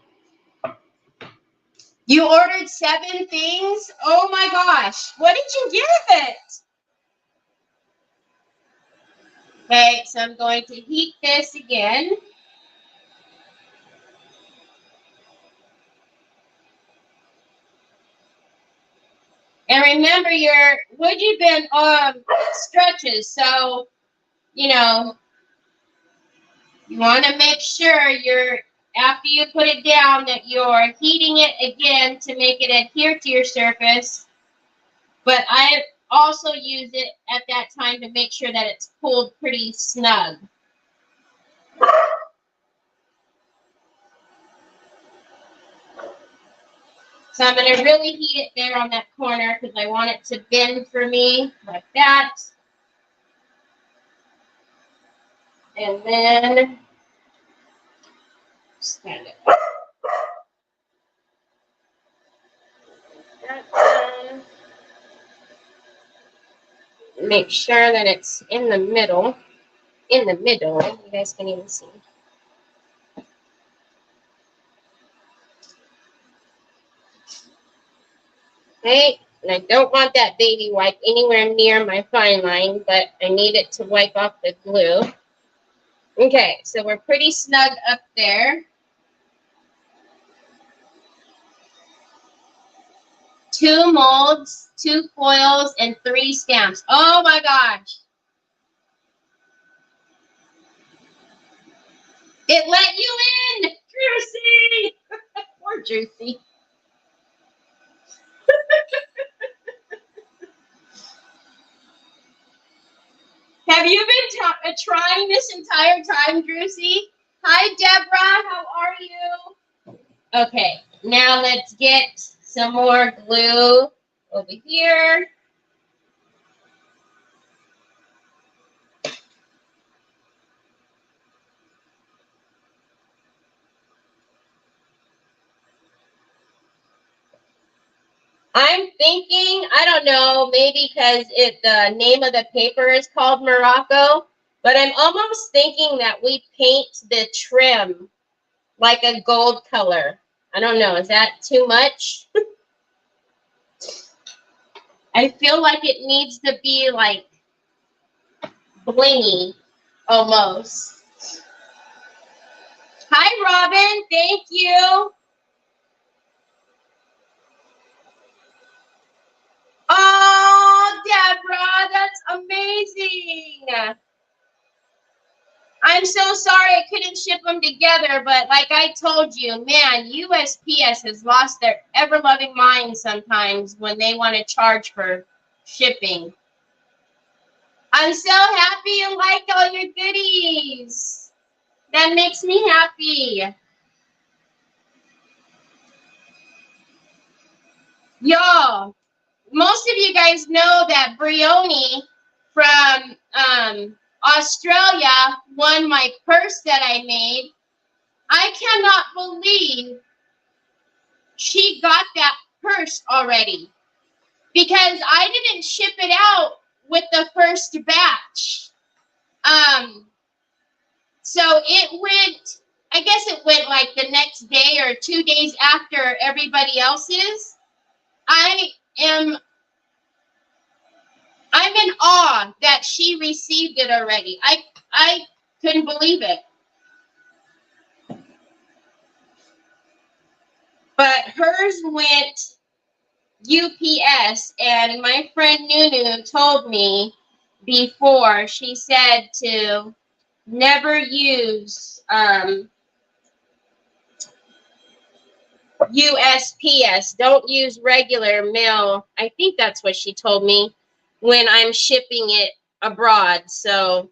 You ordered 7 things? Oh my gosh. What did you get? Okay, so I'm going to heat this again. And remember, your wood you've been stretches, so you know you want to make sure you're after you put it down that you're heating it again to make it adhere to your surface. But I also use it at that time to make sure that it's pulled pretty snug. So I'm going to really heat it there on that corner because I want it to bend for me like that. And then stand it. Make sure that it's in the middle. In the middle. You guys can even see. Okay, and I don't want that baby wipe anywhere near my fine line, but I need it to wipe off the glue. Okay, so we're pretty snug up there. 2 molds, 2 foils, and 3 stamps. Oh my gosh. It let you in, Juicy. Poor Juicy. Have you been trying this entire time, Juicy? Hi, Deborah. How are you? Okay, now let's get some more glue over here. I'm thinking, I don't know, maybe because the name of the paper is called Morocco, but I'm almost thinking that we paint the trim like a gold color. I don't know, is that too much? I feel like it needs to be like blingy almost. Hi, Robin. Thank you. Oh, Deborah, that's amazing. I'm so sorry I couldn't ship them together, but like I told you, man, USPS has lost their ever-loving mind sometimes when they want to charge for shipping. I'm so happy you like all your goodies. That makes me happy. Y'all, most of you guys know that Brioni from Australia won my purse that I made. I cannot believe she got that purse already because I didn't ship it out with the first batch. So it went, I guess it went like the next day or 2 days after everybody else's. I'm in awe that she received it already. I couldn't believe it. But hers went UPS, and my friend Nunu told me before, she said to never use USPS. Don't use regular mail. I think that's what she told me when I'm shipping it abroad. So,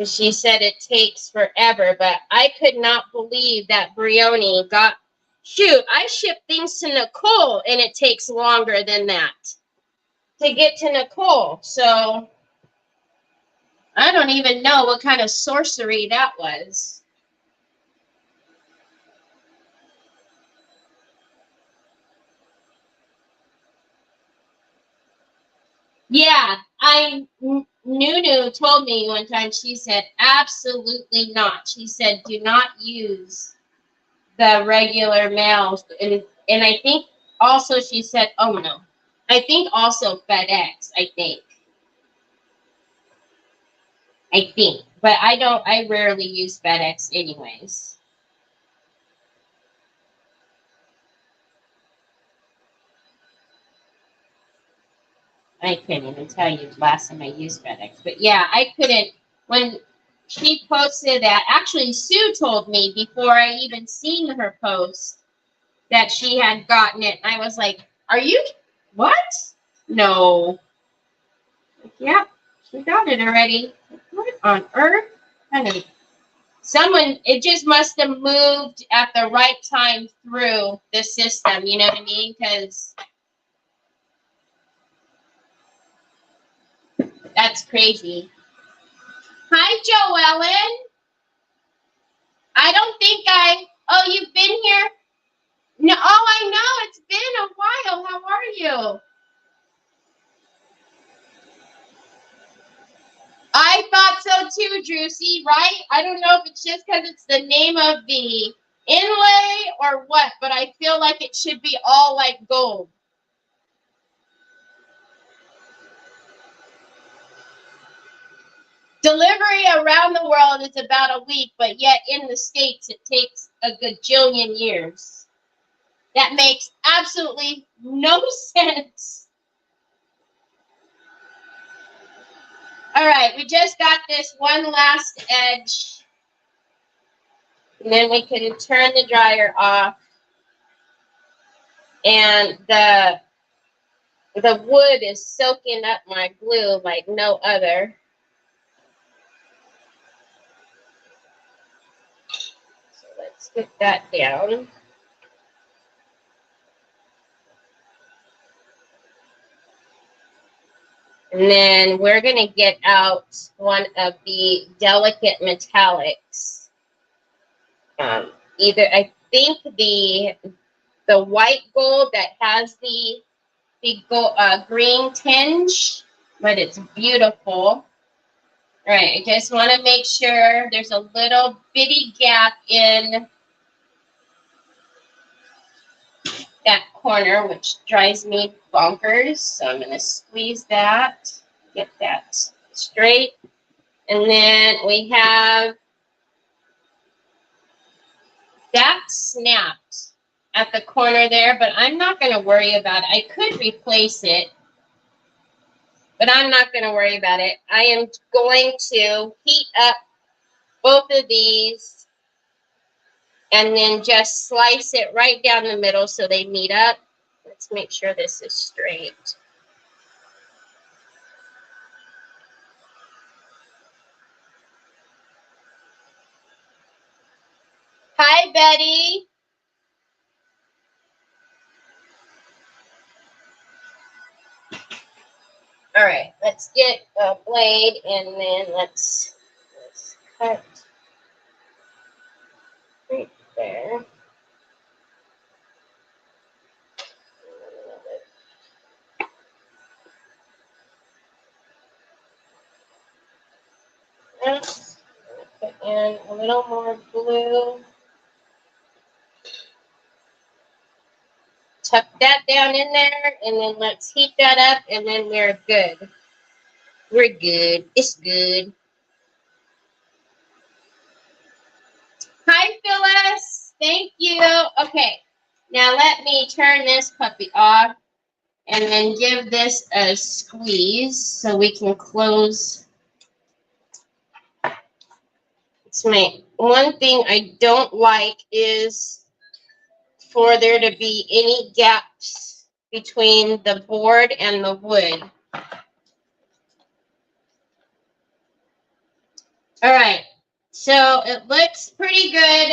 she said it takes forever, but I could not believe that Brioni got, shoot, I ship things to Nicole and it takes longer than that to get to Nicole. So I don't even know what kind of sorcery that was. Yeah, Nunu told me one time, she said, absolutely not. She said, do not use the regular mails. And I think also she said, oh no, I think also FedEx, I think, but I rarely use FedEx anyways. I can't even tell you the last time I used FedEx, but yeah, I couldn't, when she posted that, actually Sue told me before I even seen her post that she had gotten it. I was like, are you, what? No. Yeah, she got it already. What on earth? Someone, it just must have moved at the right time through the system, you know what I mean? Because that's crazy. Hi, Joellen. I don't think oh, you've been here? No, oh, I know, it's been a while. How are you? I thought so too, Drusy, right? I don't know if it's just because it's the name of the inlay or what, but I feel like it should be all like gold. Delivery around the world is about a week, but yet in the States it takes a gajillion years. That makes absolutely no sense. All right, we just got this one last edge. And then we can turn the dryer off. And the wood is soaking up my glue like no other. So let's get that down. And then we're going to get out one of the delicate metallics. Either, I think the white gold that has the gold, green tinge, but it's beautiful. All right, I just want to make sure there's a little bitty gap in that corner, which drives me bonkers. So I'm going to squeeze that, get that straight. And then we have that snapped at the corner there, but I'm not going to worry about it. I could replace it, but I'm not going to worry about it. I am going to heat up both of these and then just slice it right down the middle so they meet up. Let's make sure this is straight. Hi, Betty. All right, let's get a blade and then let's cut right there. Let's put in a little more glue. Tuck that down in there, and then let's heat that up, and then we're good. We're good. It's good. Hi, Phyllis. Thank you. Okay, Now let me turn this puppy off and then give this a squeeze so we can close. It's my one thing I don't like is for there to be any gaps between the board and the wood. All right, so it looks pretty good.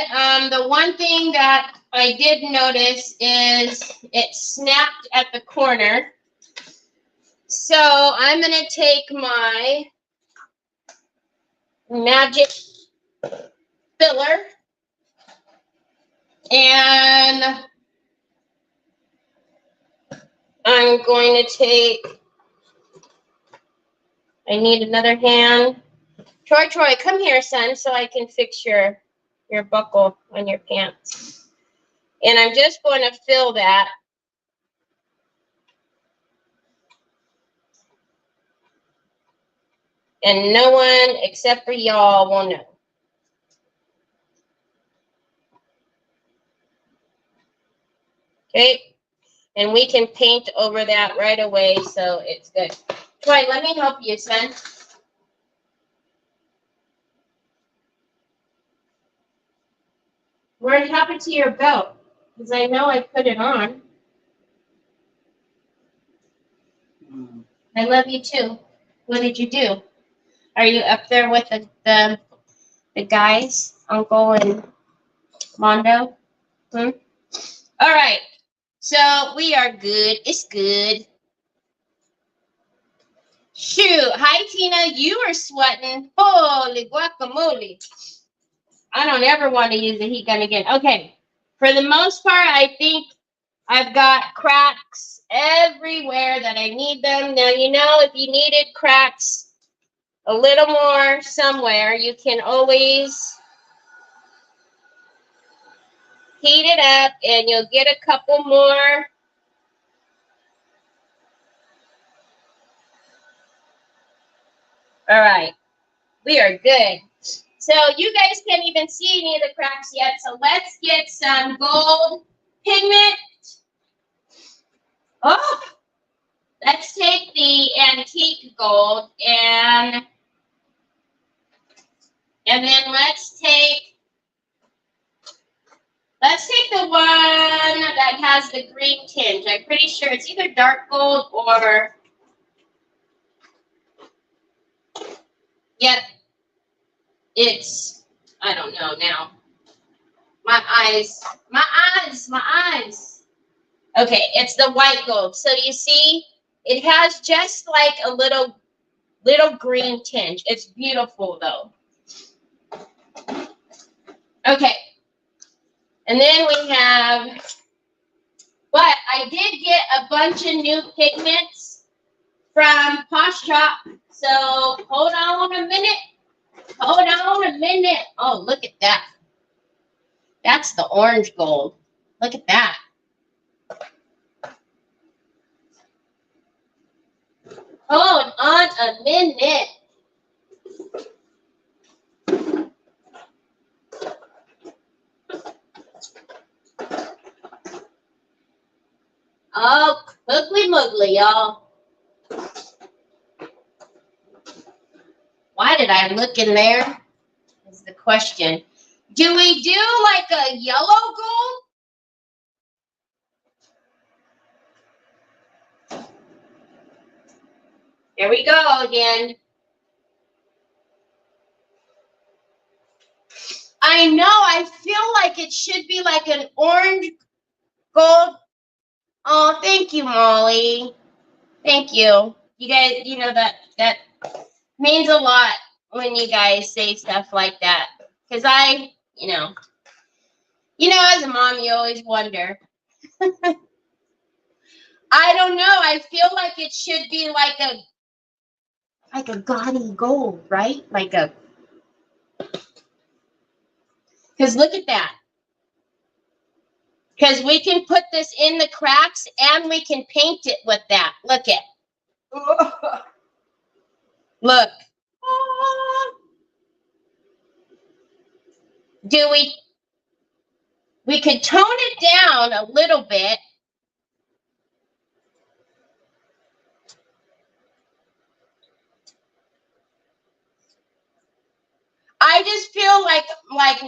The one thing that I did notice is it snapped at the corner. So I'm going to take my magic filler and I'm going to take, I need another hand. Troy, come here, son, so I can fix your buckle on your pants. And I'm just going to fill that. And no one except for y'all will know. Okay? And we can paint over that right away, so it's good. Troy, let me help you, son. What happened to your belt? Because I know I put it on. I love you too. What did you do? Are you up there with the guys, Uncle and Mondo? Hmm? All right. So we are good. It's good. Shoot. Hi, Tina. You are sweating. Holy guacamole. I don't ever want to use a heat gun again. Okay. For the most part, I think I've got cracks everywhere that I need them. Now, you know, if you needed cracks a little more somewhere, you can always heat it up and you'll get a couple more. All right. We are good. So you guys can't even see any of the cracks yet. So let's get some gold pigment. Oh, let's take the antique gold and then let's take the one that has the green tinge. I'm pretty sure it's either dark gold or, yep, it's, I don't know now. My eyes. Okay, it's the white gold. So you see, it has just like a little green tinge. It's beautiful though. Okay. And then we have, but I did get a bunch of new pigments from Posh Shop. So hold on a minute. Oh, look at that. That's the orange gold. Look at that. Hold on a minute. Oh, ugly muggly, y'all. Why did I look in there? Is the question. Do we do like a yellow gold? There we go again. I know, I feel like it should be like an orange gold. Oh, thank you, Molly. Thank you. You guys, you know that means a lot when you guys say stuff like that. Because I, you know, as a mom, you always wonder. I don't know. I feel like it should be like a gaudy gold, right? Because look at that. Because we can put this in the cracks and we can paint it with that. Look it. Look. Do we We could tone it down a little bit. I just feel like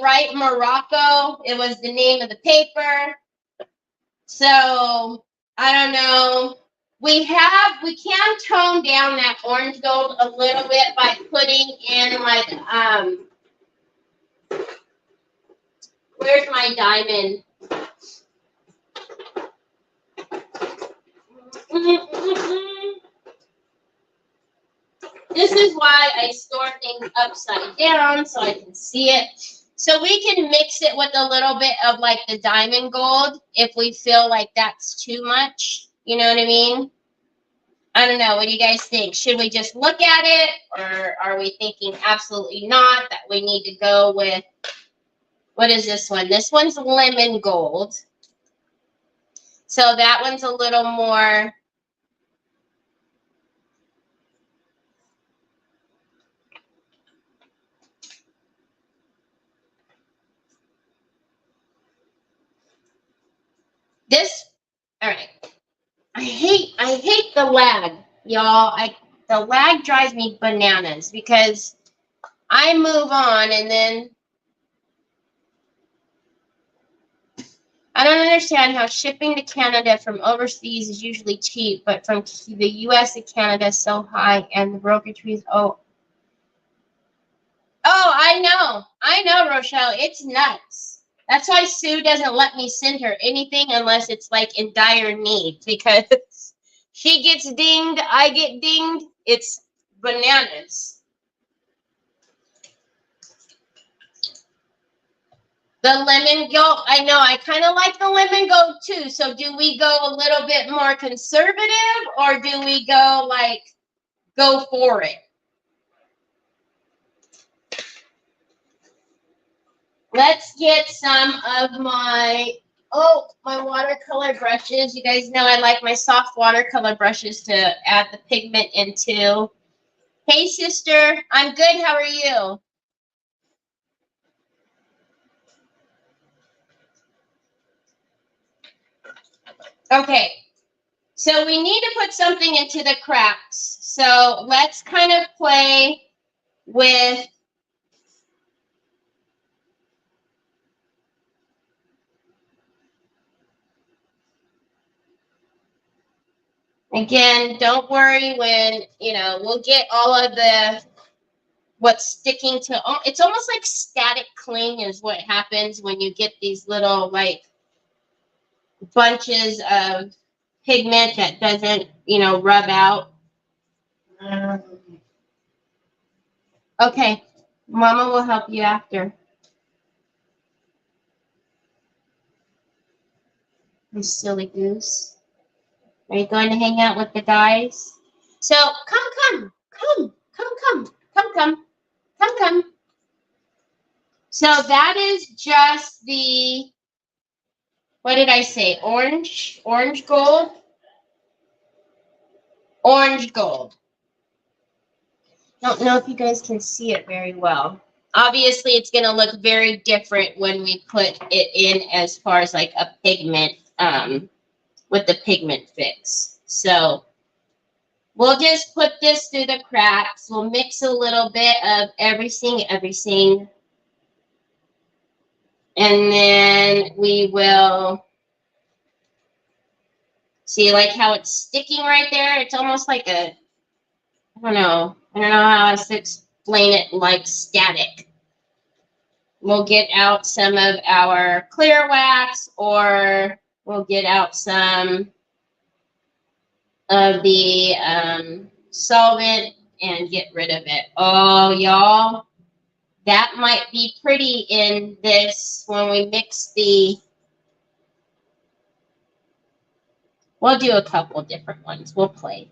right Morocco, it was the name of the paper. So I don't know. We can tone down that orange gold a little bit by putting in like where's my diamond? This is why I store things upside down so I can see it. So we can mix it with a little bit of like the diamond gold if we feel like that's too much. You know what I mean? I don't know. What do you guys think? Should we just look at it, or are we thinking absolutely not, that we need to go with, what is this one? This one's lemon gold. So that one's a little more... All right. I hate the lag, y'all. The lag drives me bananas because I move on and then I don't understand how shipping to Canada from overseas is usually cheap, but from the U.S. to Canada is so high, and the brokerage fees. Oh, I know, Rochelle. It's nuts. That's why Sue doesn't let me send her anything unless it's like in dire need, because she gets dinged, I get dinged. It's bananas. The lemon gold, I know, I kind of like the lemon gold too. So do we go a little bit more conservative, or do we go like, go for it? Let's get some of my watercolor brushes. You guys know I like my soft watercolor brushes to add the pigment into. Hey, sister. I'm good. How are you? Okay. So we need to put something into the cracks. So let's kind of play with... Again, don't worry when, we'll get all of what's sticking to, it's almost like static cling is what happens when you get these little like bunches of pigment that doesn't, rub out. Okay, Mama will help you after. You silly goose. Are you going to hang out with the guys? So come. So that is just the, what did I say? Orange gold. Orange gold. Don't know if you guys can see it very well. Obviously, it's going to look very different when we put it in as far as like a pigment, with the pigment fix. So we'll just put this through the cracks. We'll mix a little bit of everything. And then we will see like how it's sticking right there. It's almost like I don't know how else to explain it, like static. We'll get out some of our clear wax, or we'll get out some of the solvent and get rid of it. Oh, y'all, that might be pretty in this when we mix the... We'll do a couple different ones. We will play.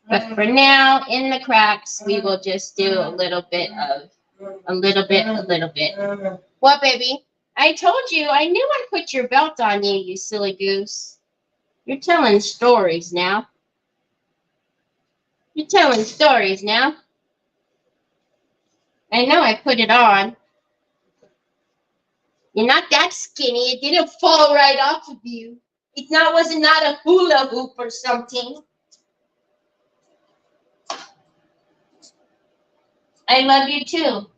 But for now, in the cracks, we will just do a little bit. What, baby? I told you, I knew I put your belt on you, you silly goose. You're telling stories now. I I know I put it on. You're not that skinny. It didn't fall right off of you. Wasn't not a hula hoop or something. I love you too.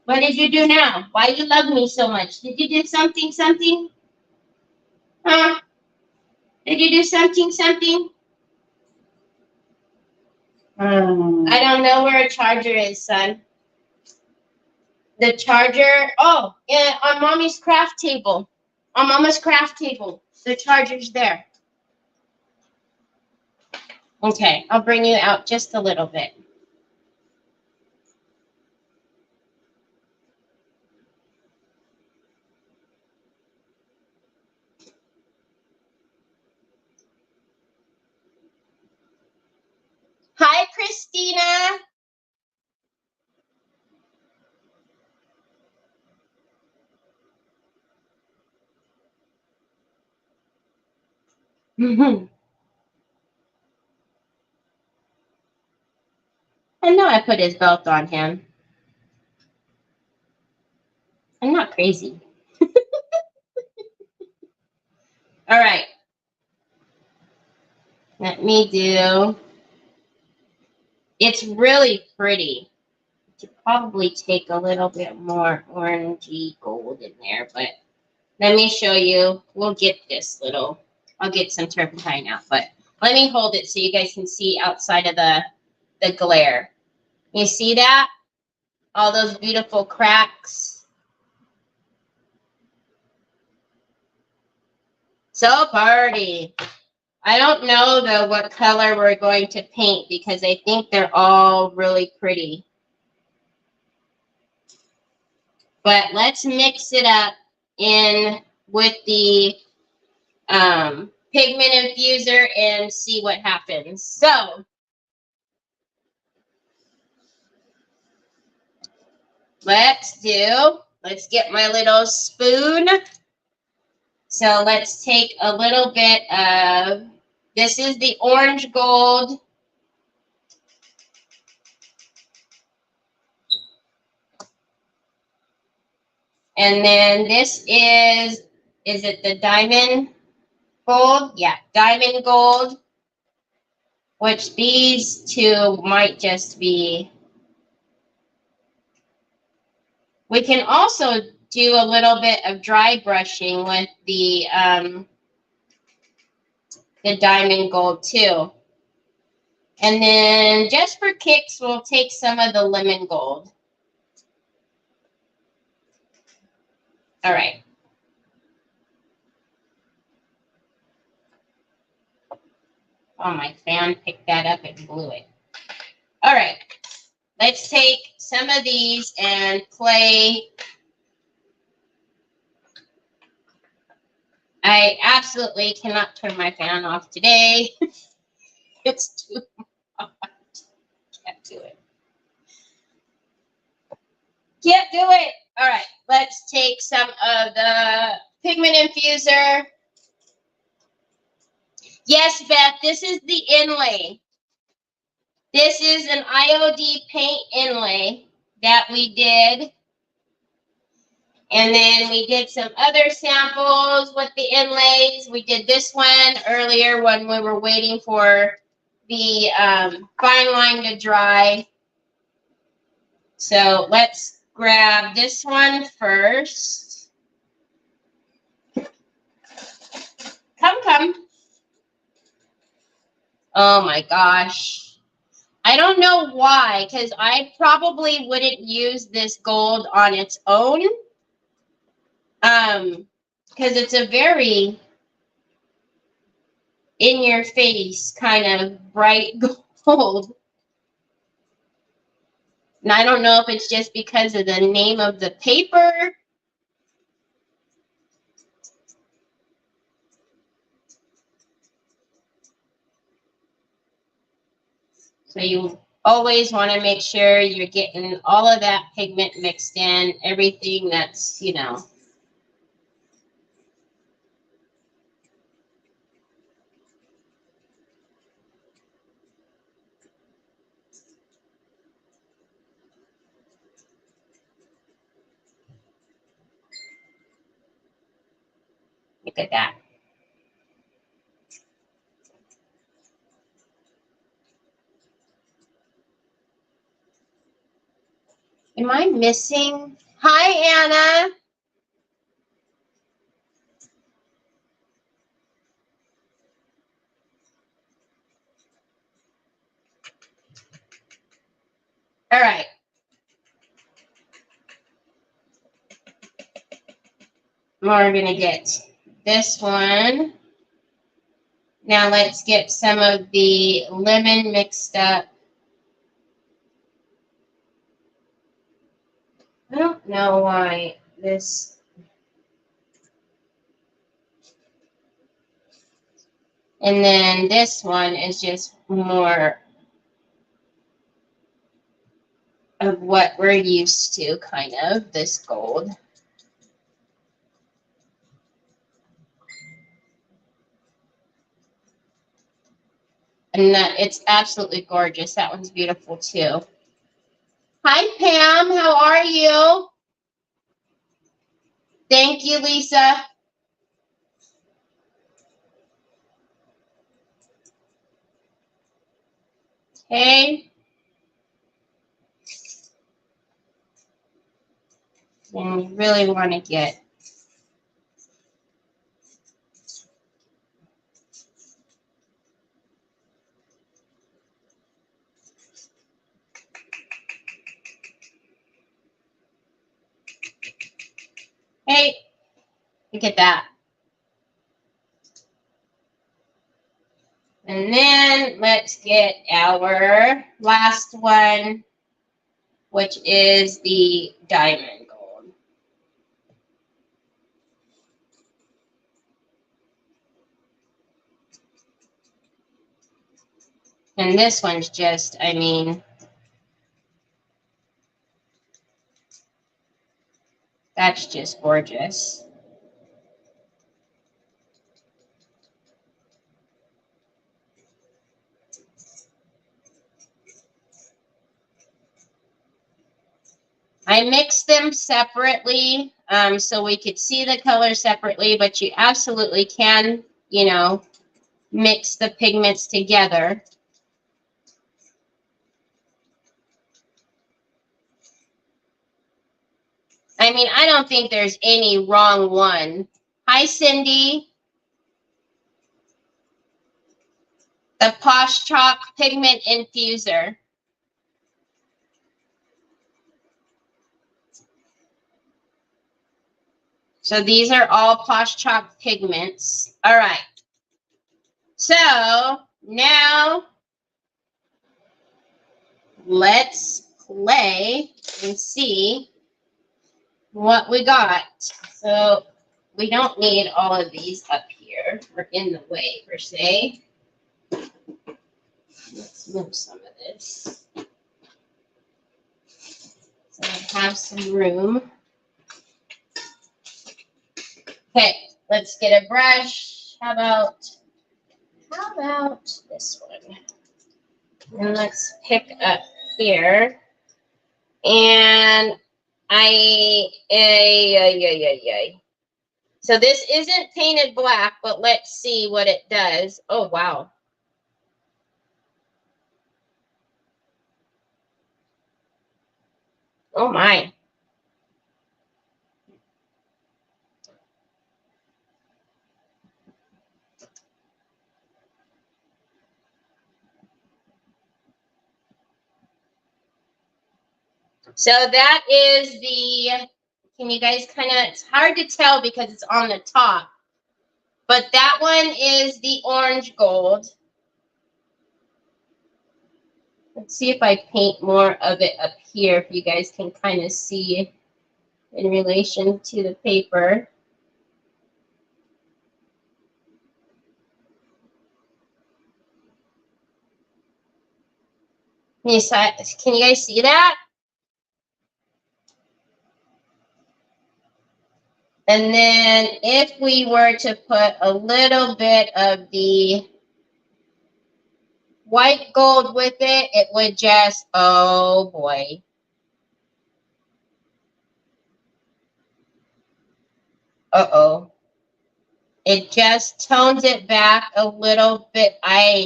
What did you do now? Why you love me so much? Did you do something? Huh? Did you do something? I don't know where a charger is, son. The charger, oh, yeah, on Mommy's craft table. On Mama's craft table. The charger's there. Okay, I'll bring you out just a little bit. Hi, Christina. I know I put his belt on him. I'm not crazy. All right. Let me do. It's really pretty. Could probably take a little bit more orangey gold in there, but let me show you. We'll get this little. I'll get some turpentine out, but let me hold it so you guys can see outside of the glare. You see that? All those beautiful cracks. So party. I don't know, though, what color we're going to paint because I think they're all really pretty. But let's mix it up in with the pigment infuser and see what happens. So, let's get my little spoon. So let's take a little bit of, this is the orange gold. And then this is it the diamond gold? Yeah, diamond gold, which these two might just be. We can also do a little bit of dry brushing with the diamond gold too. And then just for kicks, we'll take some of the lemon gold. All right. Oh, my fan picked that up and blew it. All right. Let's take some of these and play. I absolutely cannot turn my fan off today. It's too hot. Can't do it. Can't do it. All right. Let's take some of the pigment infuser. Yes, Beth, this is the inlay. This is an IOD Paint inlay that we did. And then we did some other samples with the inlays. We did this one earlier when we were waiting for the fine line to dry. So let's grab this one first. Come. Oh my gosh. I don't know why, because I probably wouldn't use this gold on its own. Because it's a very in your face kind of bright gold. And I don't know if it's just because of the name of the paper. So you always want to make sure you're getting all of that pigment mixed in, everything that's, you know. Look at that. Am I missing? Hi, Anna. All right. We're going to get this one. Now let's get some of the lemon mixed up. I don't know why this... And then this one is just more of what we're used to, kind of, this gold. And that it's absolutely gorgeous. That one's beautiful too. Hi, Pam. How are you? Thank you, Lisa. Okay. And you really want to get hey, look at that. And then let's get our last one, which is the diamond gold. And this one's just, I mean, that's just gorgeous. I mixed them separately so we could see the colors separately, but you absolutely can, you know, mix the pigments together. I mean, I don't think there's any wrong one. Hi, Cindy. The Posh Chalk Pigment Infuser. So these are all Posh Chalk pigments. All right. So now let's play and see what we got. So we don't need all of these up here or in the way per se. Let's move some of this. So I have some room. Okay, let's get a brush. How about this one? And let's pick up here. And so this isn't painted black, but let's see what it does. Oh, wow. Oh, my. So that is the, can you guys kind of, it's hard to tell because it's on the top. But that one is the orange gold. Let's see if I paint more of it up here, if you guys can kind of see in relation to the paper. Can you guys see that? And then if we were to put a little bit of the white gold with it, it would just, oh boy. Uh-oh. It just tones it back a little bit. I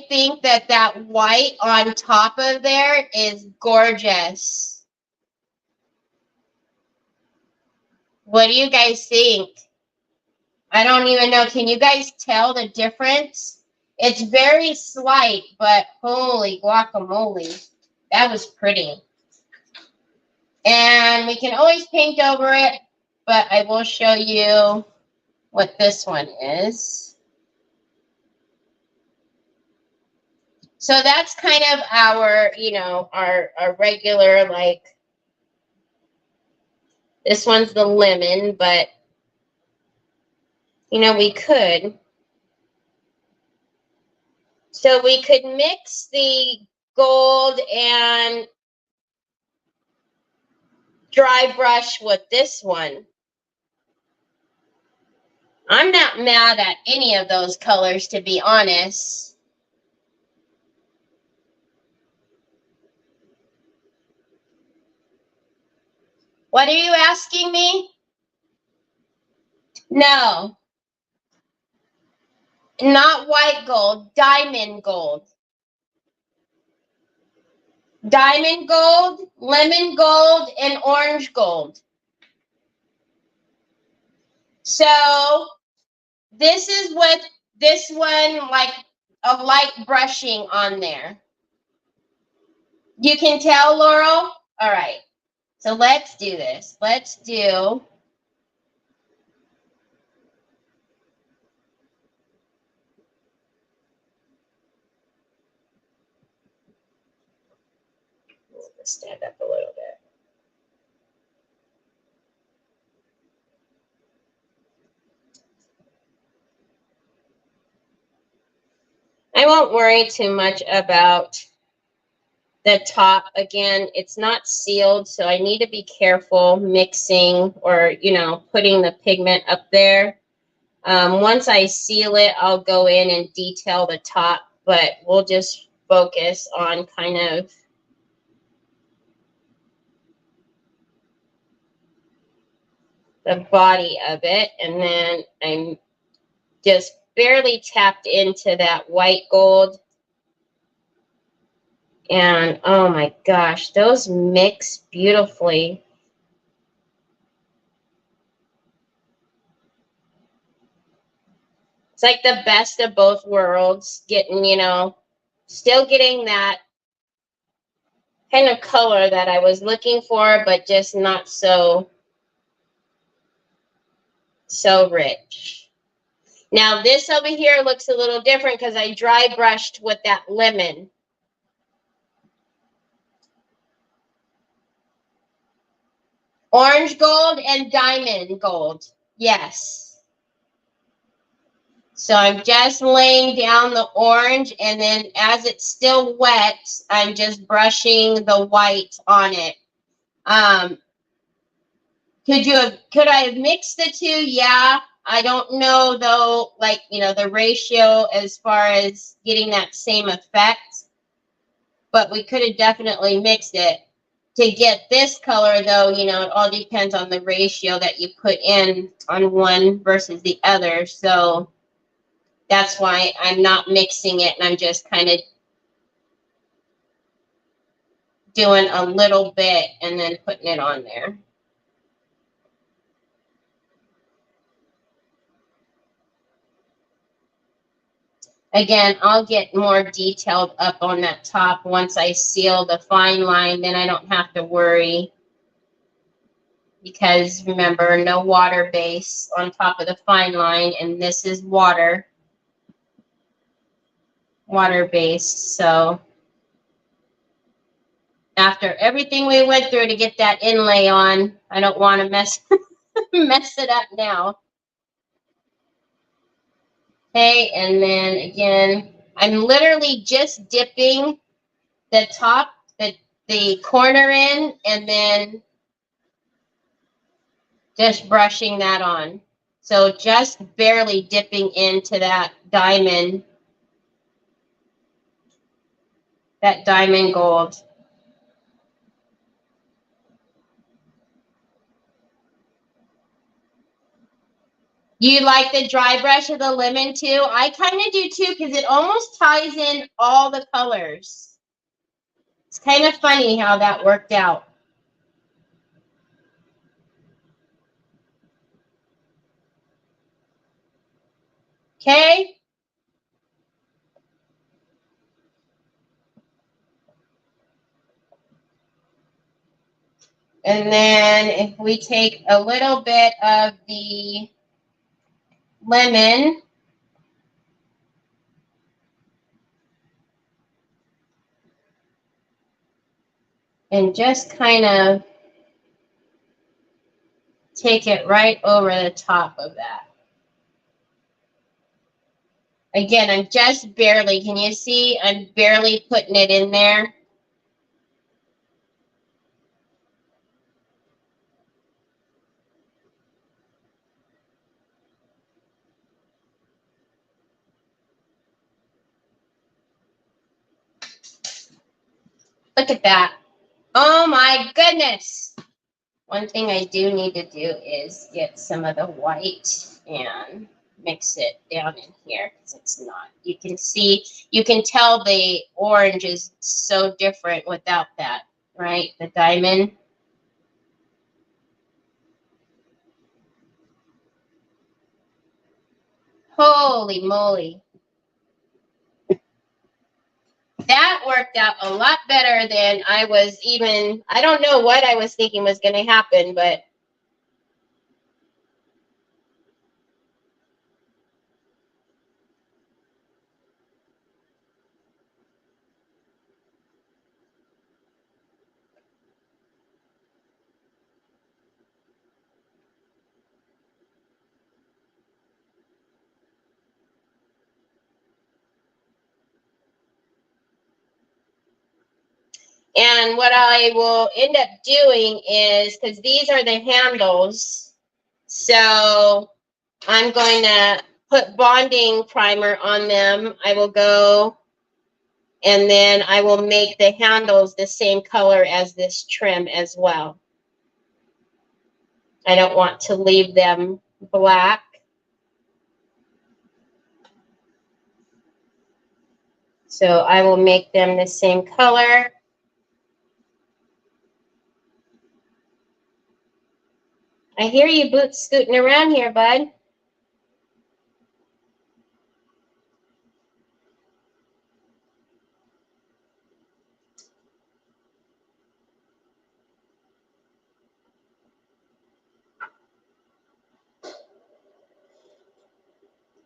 think that white on top of there is gorgeous. What do you guys think? I don't even know. Can you guys tell the difference? It's very slight, but holy guacamole. That was pretty. And we can always paint over it, but I will show you what this one is. So that's kind of our, you know, our regular, like, this one's the lemon, but, you know, we could. So we could mix the gold and dry brush with this one. I'm not mad at any of those colors, to be honest. What are you asking me? No. Not white gold, diamond gold. Diamond gold, lemon gold, and orange gold. So this is what this one, like a light brushing on there. You can tell, Laurel? All right. So let's do this. Let's do stand up a little bit. I won't worry too much about the top. Again, it's not sealed, so I need to be careful mixing or, you know, putting the pigment up there. Once I seal it, I'll go in and detail the top, but we'll just focus on kind of the body of it. And then I'm just barely tapped into that white gold. And oh my gosh, those mix beautifully. It's like the best of both worlds, getting, you know, still getting that kind of color that I was looking for, but just not so rich. Now this over here looks a little different because I dry brushed with that lemon. Orange gold and diamond gold. Yes. So I'm just laying down the orange, and then as it's still wet, I'm just brushing the white on it. Could I have mixed the two? Yeah. I don't know though, like, you know, the ratio as far as getting that same effect, but we could have definitely mixed it. To get this color though, you know, it all depends on the ratio that you put in on one versus the other. So that's why I'm not mixing it, and I'm just kind of doing a little bit and then putting it on there. Again, I'll get more detailed up on that top once I seal the fine line, then I don't have to worry. Because remember, no water base on top of the fine line, and this is water based. So after everything we went through to get that inlay on, I don't want to mess it up now. Okay, and then again, I'm literally just dipping the top, the corner in, and then just brushing that on. So just barely dipping into that diamond gold. You like the dry brush of the lemon too? I kind of do too because it almost ties in all the colors. It's kind of funny how that worked out. Okay. And then if we take a little bit of the lemon, and just kind of take it right over the top of that. Again, I'm just barely, can you see? I'm barely putting it in there. Look at that. Oh my goodness. One thing I do need to do is get some of the white and mix it down in here because it's not. You can see, you can tell the orange is so different without that, right? The diamond. Holy moly. That worked out a lot better than I was even, I don't know what I was thinking was going to happen, but and what I will end up doing is, because these are the handles, so I'm going to put bonding primer on them. I will go and then I will make the handles the same color as this trim as well. I don't want to leave them black. So I will make them the same color. I hear you boots scooting around here, bud.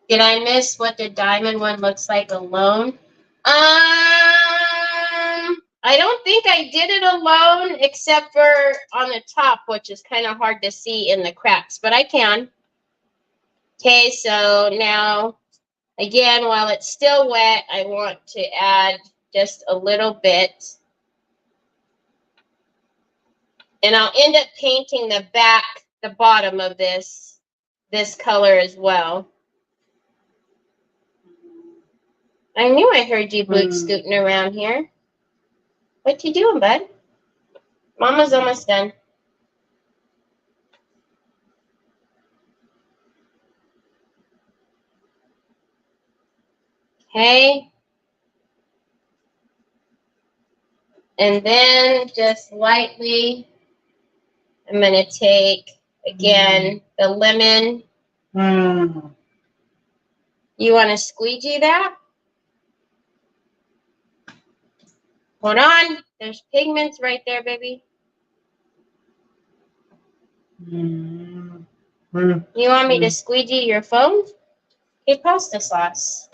Did I miss what the diamond one looks like alone? I don't think I did it alone except for on the top, which is kind of hard to see in the cracks, but I can. Okay, so now, again, while it's still wet, I want to add just a little bit. And I'll end up painting the back, the bottom of this color as well. I knew I heard you boots scooting around here. What you doing, bud? Mama's almost done. Okay. And then just lightly, I'm going to take, again, the lemon. You want to squeegee that? Hold on. There's pigments right there, baby. You want me to squeegee your phone? Okay, pasta sauce.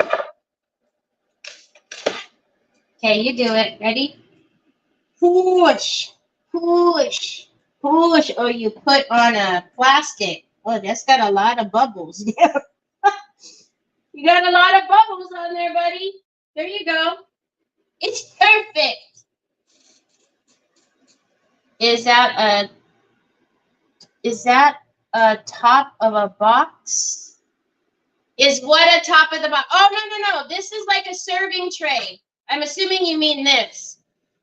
Okay, you do it. Ready? Push, push, push. Oh, you put on a plastic. Oh, that's got a lot of bubbles. Yeah. You got a lot of bubbles on there, buddy. There you go. It's perfect. Is that a top of a box? Is what a top of the box? Oh, no. This is like a serving tray. I'm assuming you mean this.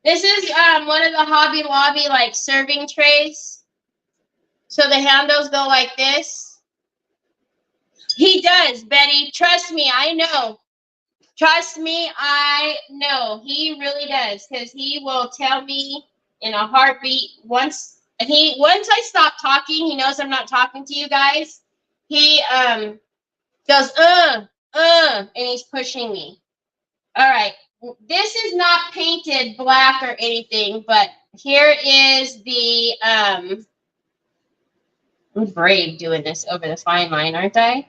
This is one of the Hobby Lobby like serving trays. So the handles go like this. He does, Betty. Trust me, I know. Trust me, I know. He really does, because he will tell me in a heartbeat. Once I stop talking, he knows I'm not talking to you guys. He goes, and he's pushing me. All right. This is not painted black or anything, but here is the I'm brave doing this over the fine line, aren't I?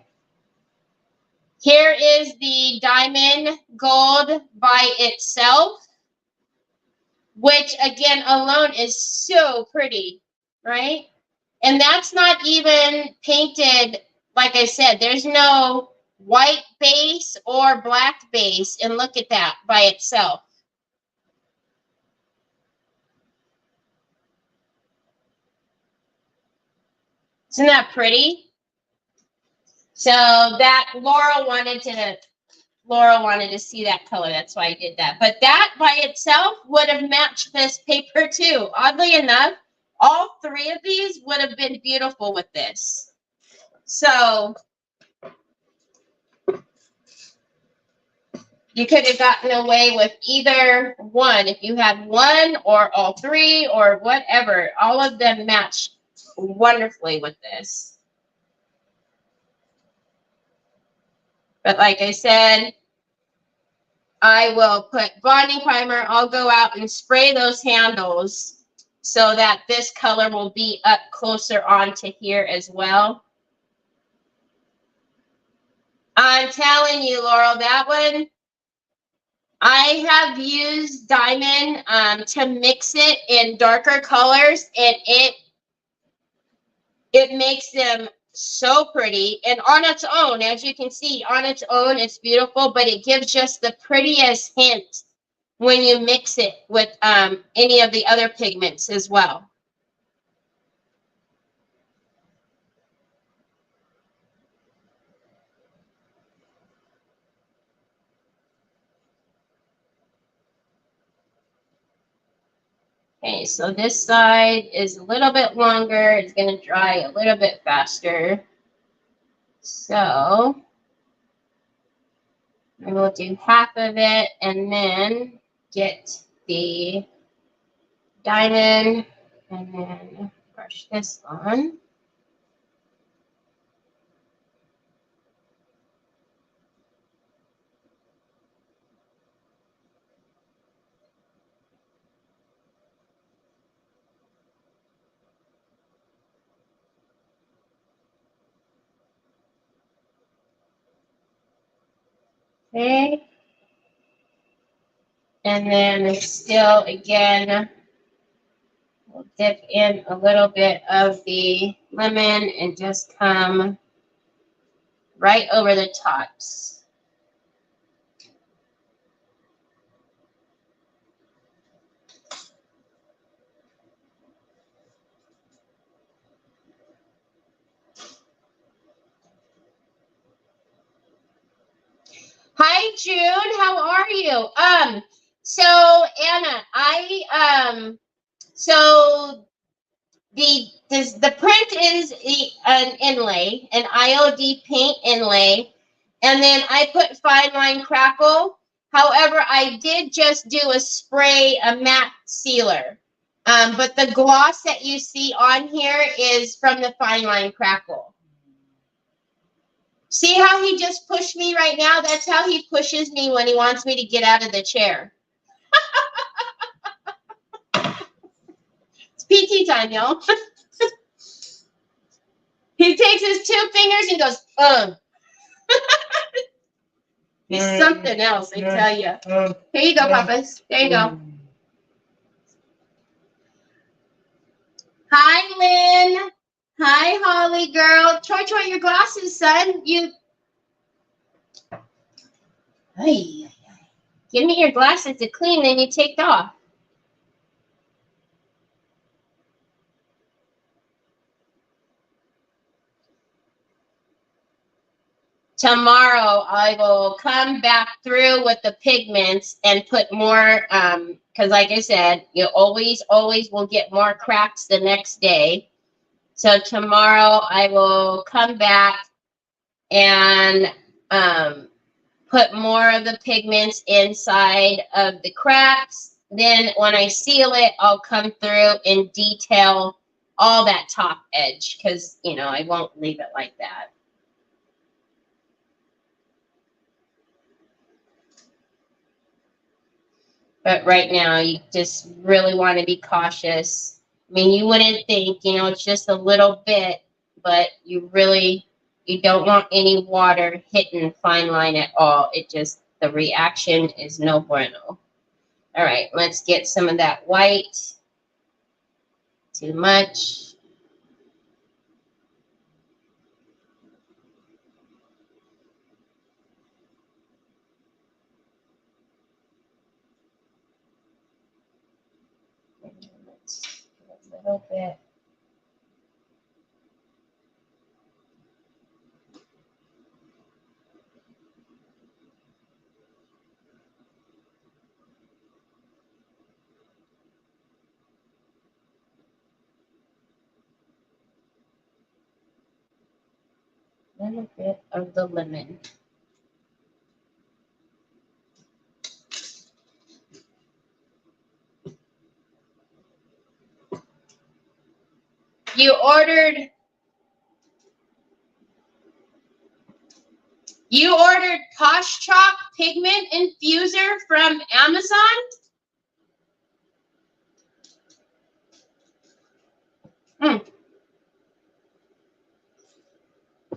Here is the diamond gold by itself, which again alone is so pretty, right? And that's not even painted, like I said, there's no white base or black base. And look at that by itself. Isn't that pretty? So that Laura wanted to see that color. That's why I did that. But that by itself would have matched this paper too. Oddly enough, all three of these would have been beautiful with this. So you could have gotten away with either one. If you had one or all three or whatever, all of them match wonderfully with this. But like I said, I will put bonding primer. I'll go out and spray those handles so that this color will be up closer onto here as well. I'm telling you, Laurel, that one, I have used diamond to mix it in darker colors, and it makes them so pretty. And on its own, as you can see, on its own, it's beautiful, but it gives just the prettiest hint when you mix it with any of the other pigments as well. Okay, so this side is a little bit longer. It's going to dry a little bit faster. So I will do half of it and then get the diamond and then brush this on. Okay. And then still, again, we'll dip in a little bit of the lemon and just come right over the tops. Hi, June. How are you? So Anna, so the print is an inlay, an IOD Paint inlay, and then I put fine line crackle. However, I did just do a spray, a matte sealer. But the gloss that you see on here is from the fine line crackle. See how he just pushed me right now? That's how he pushes me when he wants me to get out of the chair. It's PT time, y'all. He takes his two fingers and goes, He's something else, I tell you. Here you go, Papas. There you go. Hi, Lynn. Hi, Holly girl. Troy, your glasses, son. Hey, give me your glasses to clean, then you take off. Tomorrow, I will come back through with the pigments and put more, because like I said, you always will get more cracks the next day. So tomorrow, I will come back and put more of the pigments inside of the cracks. Then when I seal it, I'll come through and detail all that top edge because, you know, I won't leave it like that. But right now, you just really want to be cautious. I mean, you wouldn't think, you know, it's just a little bit, but you don't want any water hitting fine line at all. It just, the reaction is no bueno. All right, let's get some of that white. Too much. Let's get a little bit. A little bit of the lemon. You ordered Posh Chalk pigment infuser from Amazon?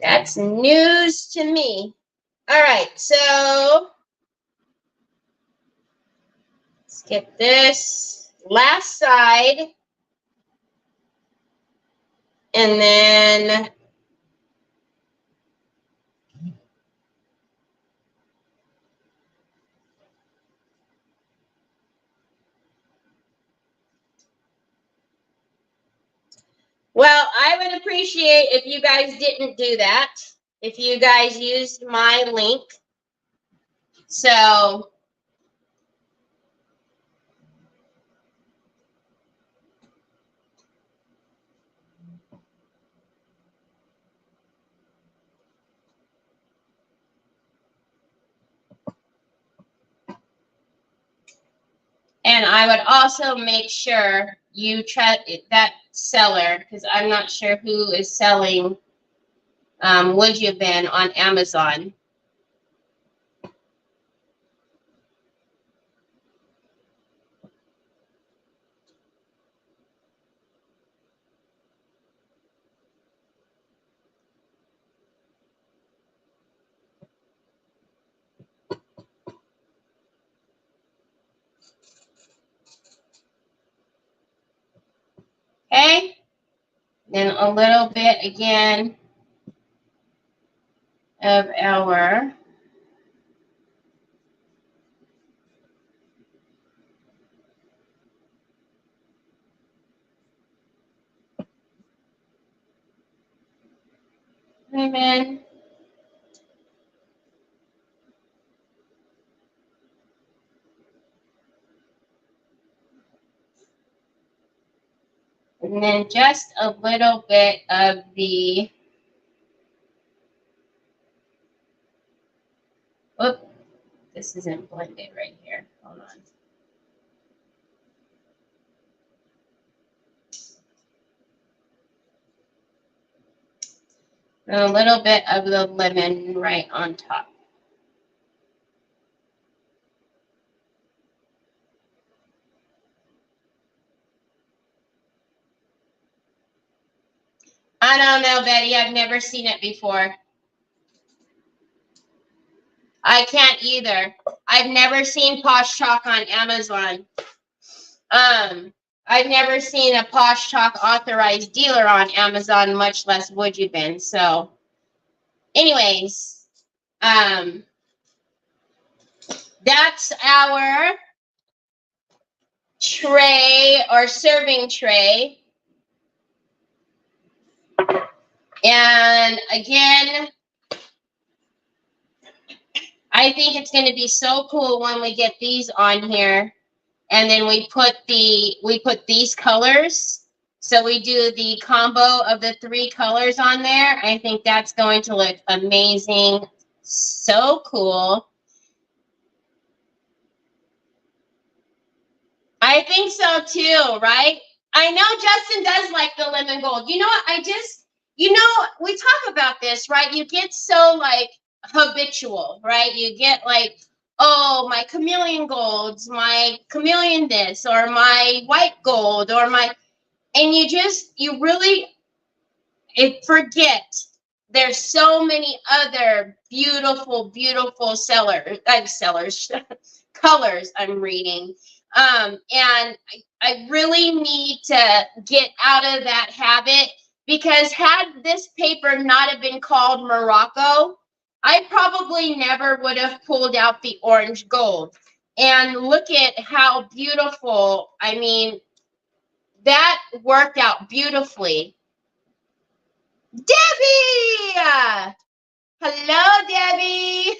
That's news to me. All right, so let's get this last side. And then well, I would appreciate if you guys didn't do that, if you guys used my link. So and I would also make sure you try that seller, because I'm not sure who is selling Would You Been on Amazon. Okay, then a little bit again of our lemon. And then just a little bit of the, oop, this isn't blended right here. Hold on. And a little bit of the lemon right on top. I don't know, Betty. I've never seen it before. I can't either. I've never seen Posh Chalk on Amazon. I've never seen a Posh Chalk authorized dealer on Amazon, much less Would You Been. So, anyways, that's our tray or serving tray. And again, I think it's going to be so cool when we get these on here, and then we put these colors So we do the combo of the 3 colors on there. I think that's going to look amazing. So cool. I think so too, right? I know Justin does like the lemon gold. You know what? We talk about this, right? You get so like habitual, right? You get like, oh, my chameleon golds, my chameleon this, or my white gold, or my, and you really forget there's so many other beautiful, beautiful sellers, colors I'm reading. And I really need to get out of that habit, because had this paper not have been called Morocco, I probably never would have pulled out the orange gold. And look at how beautiful, I mean, that worked out beautifully. Debbie! Hello, Debbie.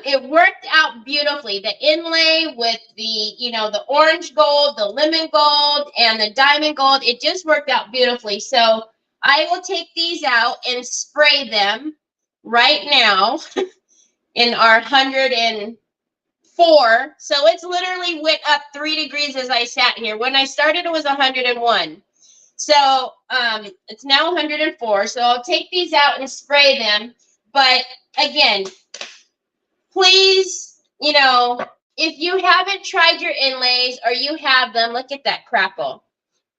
It worked out beautifully. The inlay with the orange gold, the lemon gold, and the diamond gold, it just worked out beautifully. So I will take these out and spray them right now in our 104. So it's literally went up 3 degrees as I sat here. When I started, it was 101. So it's now 104. So I'll take these out and spray them. But again, please, if you haven't tried your inlays or you have them, look at that crackle.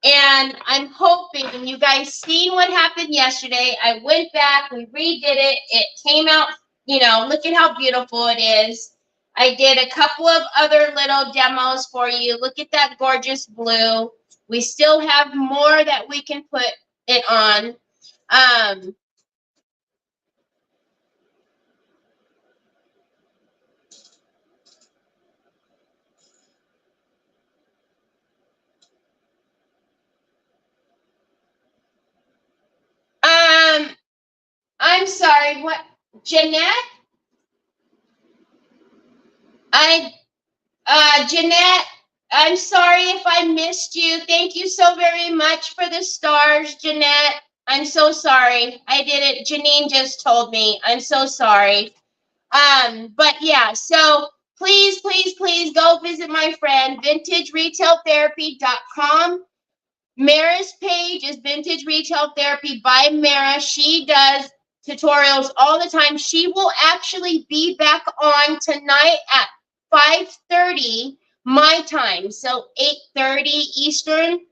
And I'm hoping you guys seen what happened yesterday. I went back, we redid it. It came out, look at how beautiful it is. I did a couple of other little demos for you. Look at that gorgeous blue. We still have more that we can put it on. I'm sorry, what, Jeanette? Jeanette, I'm sorry if I missed you. Thank you so very much for the stars, Jeanette. I'm so sorry. I did it. Janine just told me. I'm so sorry. But yeah, so please, please, please go visit my friend, vintageretailtherapy.com. Mara's page is Vintage Retail Therapy by Mara. She does tutorials all the time. She will actually be back on tonight at 5:30 my time, so 8:30 Eastern,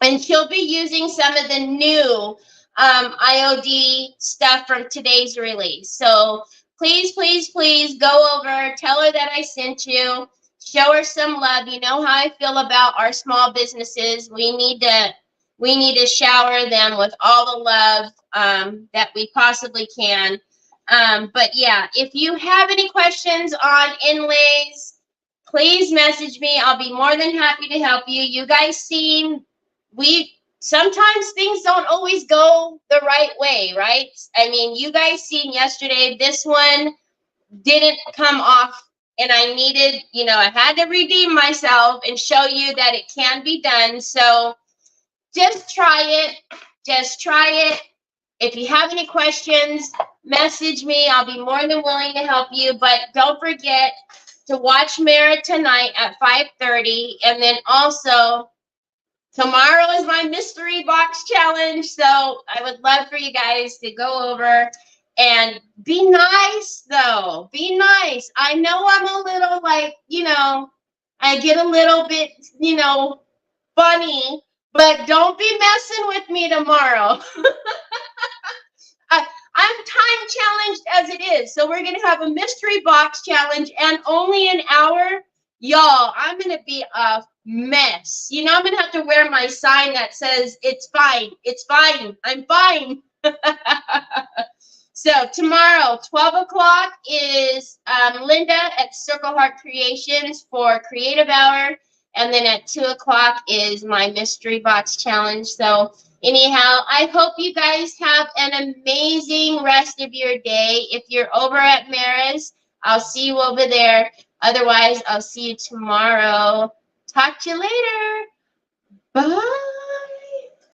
and she'll be using some of the new IOD stuff from today's release. So please, please, please go over, tell her that I sent you, show her some love. You know how I feel about our small businesses. We need to shower them with all the love that we possibly can. But yeah, if you have any questions on inlays, please message me. I'll be more than happy to help you. You guys seen, sometimes things don't always go the right way, right? I mean, you guys seen yesterday, this one didn't come off, and I needed, I had to redeem myself and show you that it can be done. So just try it. Just try it. If you have any questions, message me. I'll be more than willing to help you. But don't forget to watch Mara tonight at 5:30. And then also, tomorrow is my mystery box challenge. So I would love for you guys to go over and be nice, though. Be nice. I know I'm a little I get a little bit, funny, but don't be messing with me tomorrow. I'm time challenged as it is. So we're going to have a mystery box challenge and only an hour. Y'all, I'm going to be a mess. I'm going to have to wear my sign that says, it's fine. It's fine. I'm fine. So tomorrow, 12 o'clock is Linda at Circle Heart Creations for Creative Hour. And then at 2 o'clock is my mystery box challenge. So anyhow, I hope you guys have an amazing rest of your day. If you're over at Mara's, I'll see you over there. Otherwise, I'll see you tomorrow. Talk to you later. Bye.